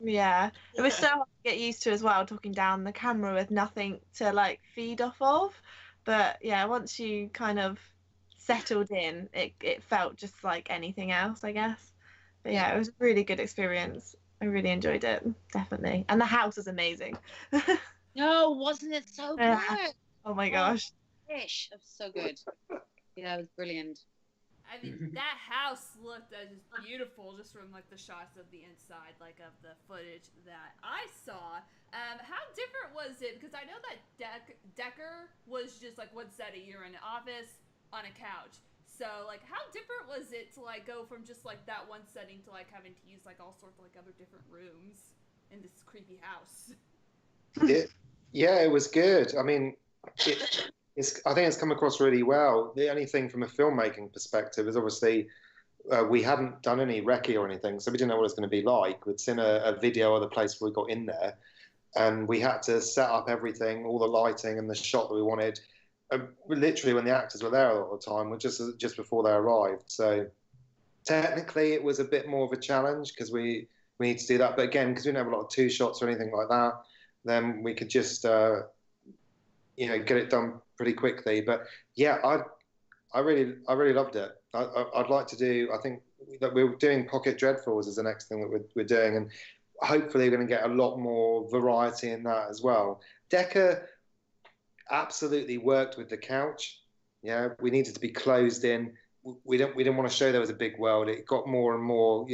Yeah. It was so hard to get used to as well, talking down the camera with nothing to like feed off of. But yeah, once you kind of settled in, it felt just like anything else, I guess. But yeah, it was a really good experience. I really enjoyed it, definitely. And the house was amazing.
No, wasn't it so good?
Oh my gosh.
It was so good. Yeah, it was brilliant.
I mean, that house looked just beautiful just from, like, the shots of the inside, like, of the footage that I saw. How different was it? Because I know that Decker was just, like, one setting. You're in an office on a couch. So, like, how different was it to, like, go from just, like, that one setting to, like, having to use, like, all sorts of, like, other different rooms in this creepy house?
Yeah, it was good. I mean, I think it's come across really well. The only thing from a filmmaking perspective is obviously we hadn't done any recce or anything, so we didn't know what it was going to be like. We'd seen a video of the place before we got in there, and we had to set up everything, all the lighting and the shot that we wanted, literally when the actors were there a lot of the time, just before they arrived. So technically it was a bit more of a challenge because we need to do that. But again, because we didn't have a lot of 2 shots or anything like that, then we could just get it done pretty quickly. But yeah, I really loved it. I'd like to do. I think that we're doing Pocket Dreadfuls as the next thing that we're doing, and hopefully we're going to get a lot more variety in that as well. Decker absolutely worked with the couch. Yeah, we needed to be closed in. We didn't want to show there was a big world. It got more and more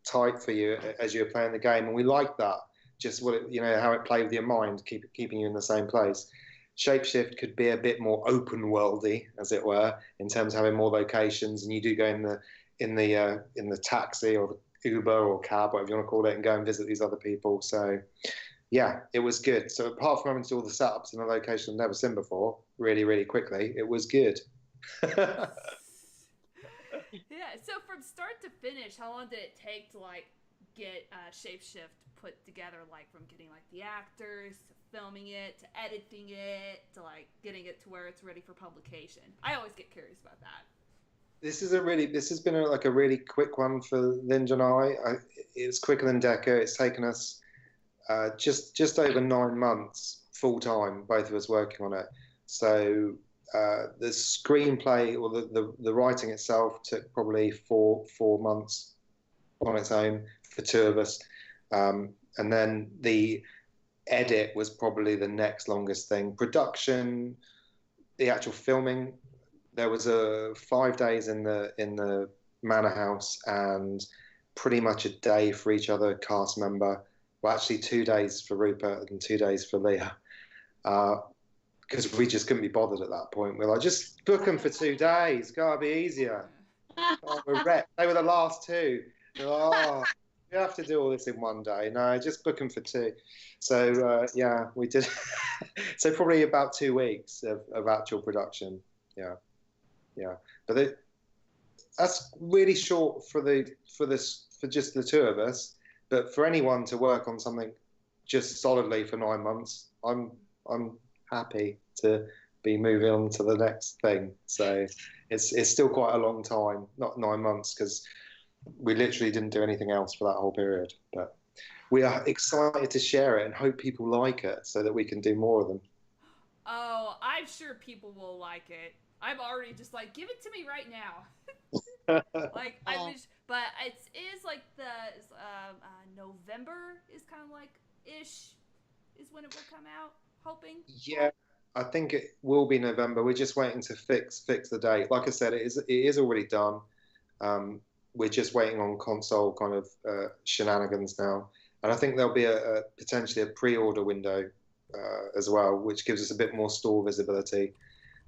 tight for you as you were playing the game, and we liked that. Just how it played with your mind, keeping you in the same place. Shapeshift could be a bit more open worldy, as it were, in terms of having more locations, and you do go in the taxi or Uber or cab, whatever you want to call it, and go and visit these other people. So, yeah, it was good. So apart from having to do all the setups in a location I've never seen before, really, really quickly, it was good.
Yeah, so from start to finish, how long did it take to like get Shapeshift put together, like from getting like the actors to filming it to editing it to like getting it to where it's ready for publication? I always get curious about that.
This has been like a really quick one for Linda and I. It's quicker than Decker. It's taken us just over 9 months full time, both of us working on it. So the screenplay or the writing itself took probably four months on its own for two of us, and then the edit was probably the next longest thing. Production, the actual filming, there was 5 days in the manor house and pretty much a day for each other cast member. Well, actually 2 days for Rupert and 2 days for Leah. Because we just couldn't be bothered at that point. We're like, just book them for 2 days. Gotta be easier. Oh, we're wrecked. They were the last two. They're like, oh, you have to do all this in 1 day. No, just book them for 2. So, yeah, we did. So probably about 2 weeks of actual production. Yeah. But that's really short for just the two of us. But for anyone to work on something just solidly for 9 months, I'm happy to be moving on to the next thing. So it's still quite a long time, not 9 months, because we literally didn't do anything else for that whole period. But we are excited to share it and hope people like it so that we can do more of them.
Oh, I'm sure people will like it. I'm already just like, give it to me right now. Like, I wish, but it is like the November is kind of like ish is when it will come out. Hoping.
Yeah, I think it will be November. We're just waiting to fix the date. Like I said, it is already done. We're just waiting on console kind of shenanigans now, and I think there'll be potentially a pre-order window as well, which gives us a bit more store visibility,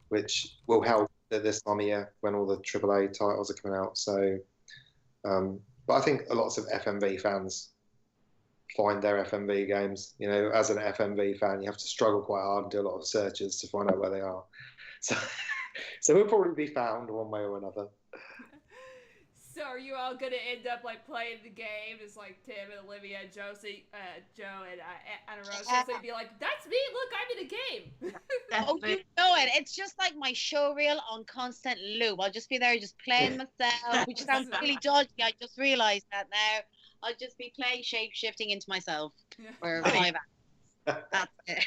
which will help at this time of year when all the AAA titles are coming out. So, but I think lots of FMV fans find their FMV games. You know, as an FMV fan, you have to struggle quite hard and do a lot of searches to find out where they are. So we'll probably be found one way or another.
So are you all gonna end up like playing the game? It's like Tim and Olivia, Joe and Anarosa. So you'd be like, "That's me! Look, I'm in a game."
Oh, you know it. It's just like my showreel on constant loop. I'll just be there, just playing myself, which sounds really dodgy. I just realised that now. I'll just be playing shape-shifting into myself for 5 hours. That's it.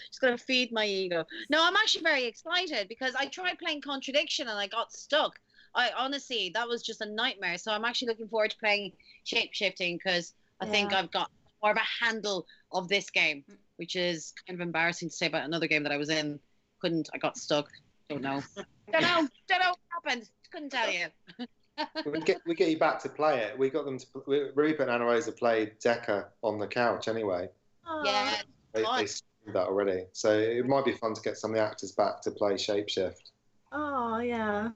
Just gonna feed my ego. No, I'm actually very excited because I tried playing Contradiction and I got stuck. I honestly, that was just a nightmare. So I'm actually looking forward to playing Shapeshifting because I think I've got more of a handle of this game, which is kind of embarrassing to say about another game that I was in. I got stuck. Don't know what happened. Couldn't tell you.
we get you back to play it. We got them to. Rupert and Anarosa played Decker on the couch anyway.
Yeah,
they streamed that already. So it might be fun to get some of the actors back to play Shapeshift.
Oh yeah.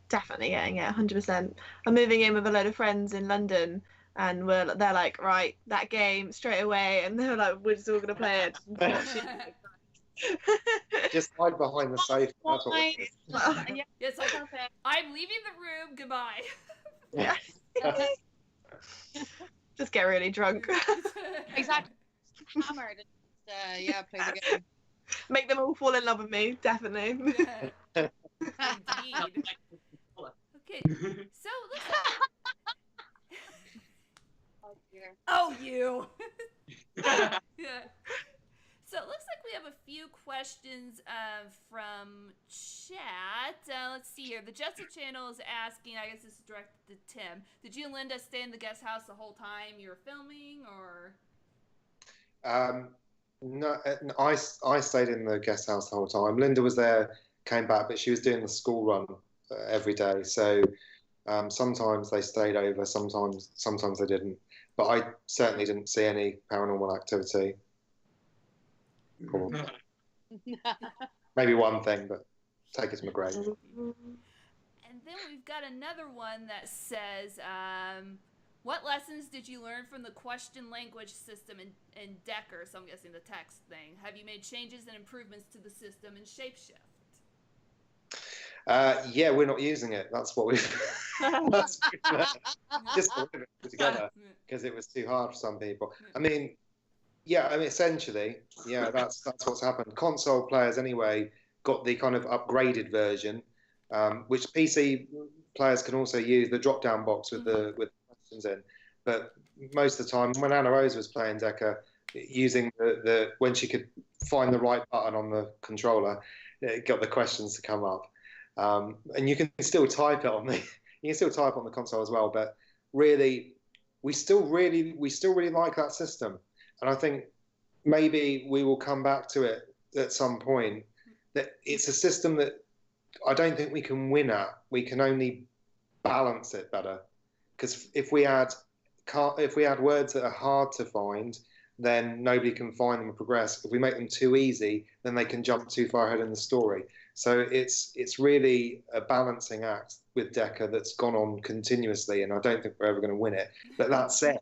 Definitely getting it, 100%. I'm moving in with a load of friends in London, and they're like, right, that game straight away, and they're like, we're just all gonna play it.
Just hide behind the sofa. That's what
It's like, I'm leaving the room. Goodbye.
Yeah. Just get really drunk.
Exactly. Hammered. Yeah, play the game.
Make them all fall in love with me, definitely.
Yeah. Indeed. Okay, so let's.
Oh dear.
Oh, you. Yeah. So it looks like we have a few questions from chat. Let's see here. The Jessica channel is asking, I guess this is directed to Tim. Did you and Linda stay in the guest house the whole time you were filming, or?
No, I stayed in the guest house the whole time. Linda was there, came back, but she was doing the school run every day. So sometimes they stayed over, sometimes they didn't. But I certainly didn't see any paranormal activity. Maybe one thing, but take it to my grave.
And And then we've got another one that says, what lessons did you learn from the question language system in Decker? So I'm guessing the text thing. Have you made changes and improvements to the system in Shapeshift?
Yeah, we're not using it. That's what we've just put it together because it was too hard for some people. I mean, essentially, that's what's happened. Console players, anyway, got the kind of upgraded version, which PC players can also use the drop-down box with the questions in. But most of the time, when Anarosa was playing Decker, using the when she could find the right button on the controller, it got the questions to come up. And you can still type it on the console as well. But really, we still really like that system. And I think maybe we will come back to it at some point. That it's a system that I don't think we can win at. We can only balance it better. Because if we add words that are hard to find, then nobody can find them and progress. If we make them too easy, then they can jump too far ahead in the story. So it's really a balancing act with Decker that's gone on continuously, and I don't think we're ever going to win it. But that said,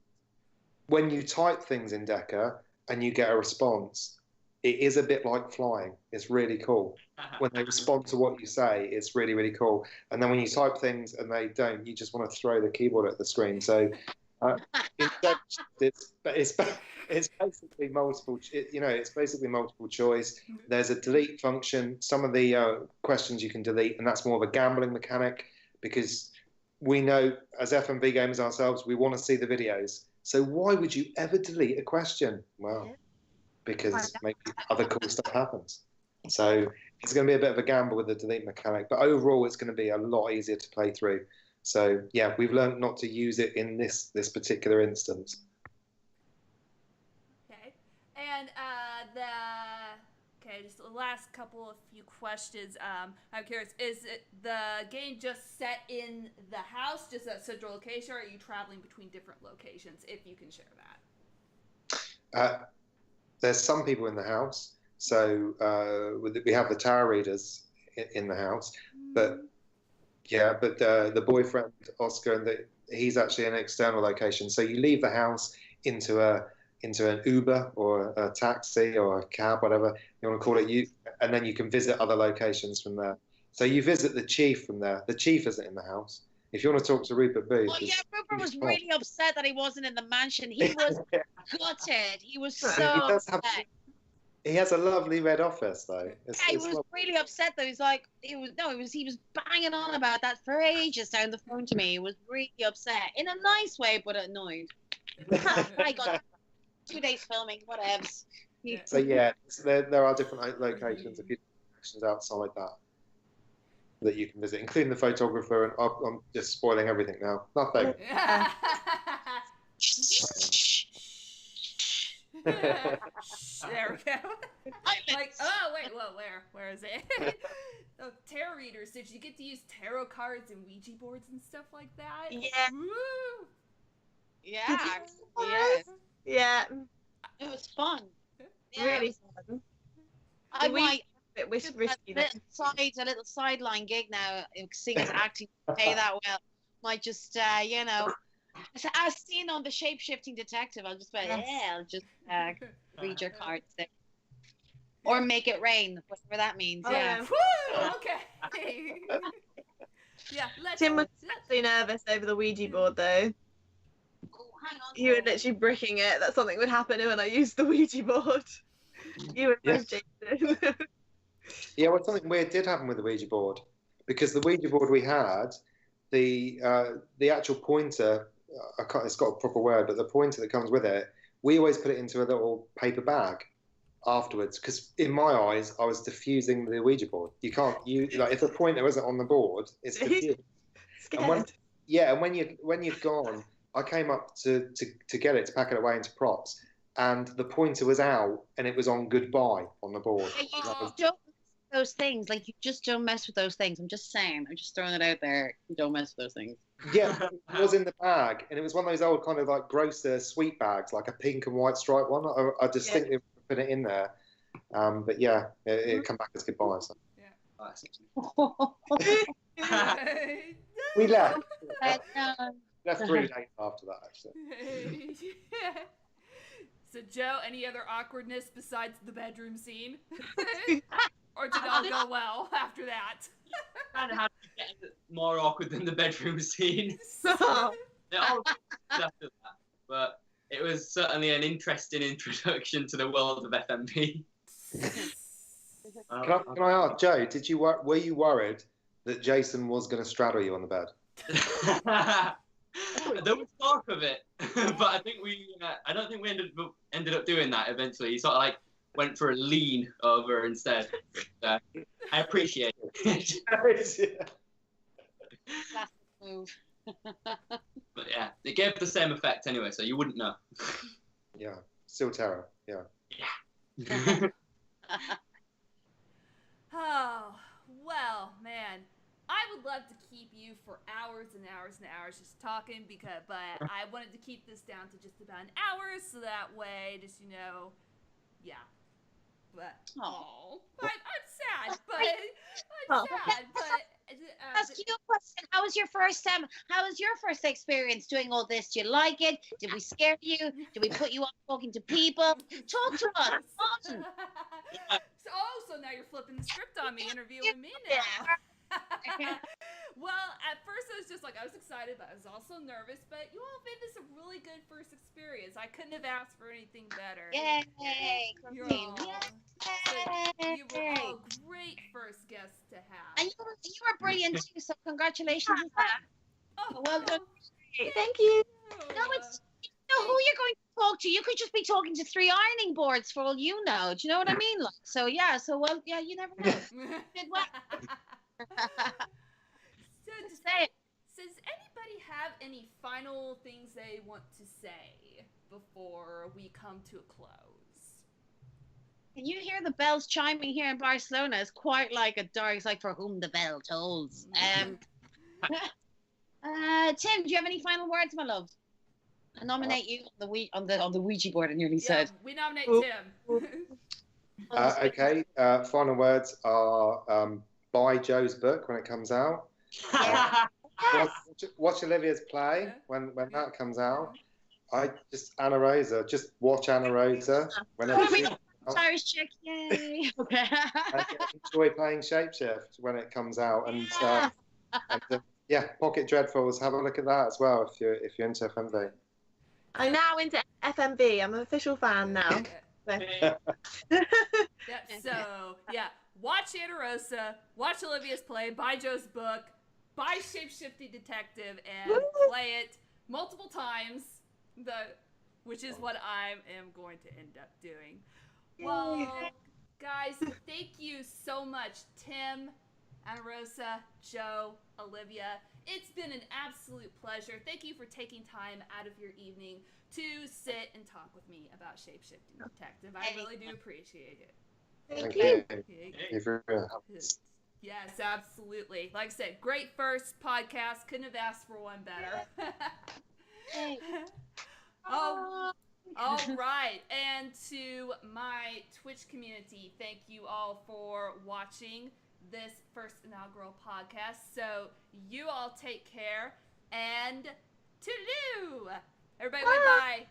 when you type things in Decker and you get a response, it is a bit like flying. It's really cool. When they respond to what you say, it's really, really cool. And then when you type things and they don't, you just want to throw the keyboard at the screen. So it's basically multiple. It's basically multiple choice. There's a delete function. Some of the questions you can delete, and that's more of a gambling mechanic because we know as FMV gamers ourselves, we want to see the videos. So why would you ever delete a question? Well, because maybe other cool stuff happens. So it's going to be a bit of a gamble with the delete mechanic, but overall it's going to be a lot easier to play through. So yeah, we've learned not to use it in this particular instance.
Okay, and just the last few questions. I'm curious: is it the game just set in the house, just a central location, or are you traveling between different locations? If you can share that.
There's some people in the house, so we have the tower readers in the house, but the boyfriend Oscar, he's actually an external location. So you leave the house into an Uber or a taxi or a cab, whatever you want to call it, and then you can visit other locations from there. So you visit the chief from there. The chief isn't in the house. If you want to talk to Rupert Booth.
Oh yeah, Rupert was really upset that he wasn't in the mansion. He was gutted. He was so upset.
He has a lovely red office though.
He was really upset though. He was banging on about that for ages down the phone to me. He was really upset in a nice way, but annoyed. I got 2 days filming, whatevs.
So yeah, there are different locations, a few locations outside that you can visit, including the photographer. And I'm just spoiling everything now. Nothing.
There we go. Like, oh wait, whoa, where is it? Oh, tarot readers. Did you get to use tarot cards and Ouija boards and stuff like that?
Yeah.
Woo!
Yeah.
It was fun. Yeah.
Really fun.
I might
a little sideline gig now. Seeing as acting pay that well, might just as seen on the Shapeshifting Detective, I'll just read your cards there. Or make it rain, whatever that means.
Oh,
yeah.
Woo! Okay.
Tim was actually nervous over the Ouija board though.
Oh, hang on.
You were literally bricking it that something would happen when I used the Ouija board. You were both Jason.
Yeah, well, something weird did happen with the Ouija board because the Ouija board we had, the actual pointer, it's got a proper word, but the pointer that comes with it, we always put it into a little paper bag afterwards because in my eyes I was diffusing the Ouija board. You can't if the pointer isn't on the board, it's diffused. And when you'd gone, I came up to get it, to pack it away into props, and the pointer was out and it was on goodbye on the board.
Don't those things, like, you just don't mess with those things. I'm just saying, I'm just throwing it out there. You don't mess with those things.
Yeah, it was in the bag, and it was one of those old kind of like grocer sweet bags, like a pink and white stripe one. I just think they put it in there, but yeah, it come back as goodbye. So.
Yeah.
We left.
That's
3 days after that, actually.
So, Joe, any other awkwardness besides the bedroom scene? Or did it all go well after that?
Kind of had to get more awkward than the bedroom scene. It all after that, but it was certainly an interesting introduction to the world of FMV.
Can I ask, Joe? Were you worried that Jason was going to straddle you on the bed?
There was talk of it, but I don't think we ended up doing that. Eventually, he sort of like went for a lean over instead. I appreciate it.
That's the move.
But yeah, it gave the same effect anyway, so you wouldn't know.
Yeah, still terror. Yeah.
Yeah.
Oh, well, man. I would love to keep you for hours and hours and hours just talking, but I wanted to keep this down to just about an hour, so that way, just, yeah. But, I'm sad, but,
ask you a question. How was your first experience doing all this? Did you like it? Did we scare you? Did we put you off talking to people? Talk to us.
So now you're flipping the script on me, interviewing me now. Well, at first I was excited, but I was also nervous. But you all made this a really good first experience. I couldn't have asked for anything better.
Yay!
You were all great first guests to have.
And you were brilliant too. So congratulations on that.
Oh,
well done.
Thank you.
No, it's who you're going to talk to. You could just be talking to 3 ironing boards for all you know. Do you know what I mean? Like, so yeah. So well, yeah. You never know. Did well.
So does anybody have any final things they want to say before we come to a close?
Can you hear the bells chiming here in Barcelona? It's quite like a dark. It's like for whom the bell tolls. Tim, do you have any final words, my love? I nominate you on the Ouija board. I nearly said.
We nominate Tim.
Okay. Final words are buy Joe's book when it comes out. Watch Olivia's play when that comes out. Anarosa. Just watch Anarosa whenever she.
Irish chick, yay! Okay.
Enjoy playing Shapeshift when it comes out, and Pocket Dreadfuls. Have a look at that as well if you're into FMV.
I'm now into FMV. I'm an official fan now.
Watch Anarosa, watch Olivia's play, buy Joe's book, buy Shapeshifting Detective, and play it multiple times. Which is what I am going to end up doing. Well, guys, thank you so much, Tim, Anarosa, Joe, Olivia. It's been an absolute pleasure. Thank you for taking time out of your evening to sit and talk with me about Shapeshifting Detective. I really do appreciate it.
Thank you.
Yes, absolutely. Like I said, great first podcast. Couldn't have asked for one better. All right. And to my Twitch community, thank you all for watching this first inaugural podcast. So you all take care and toodaloo. Everybody, bye.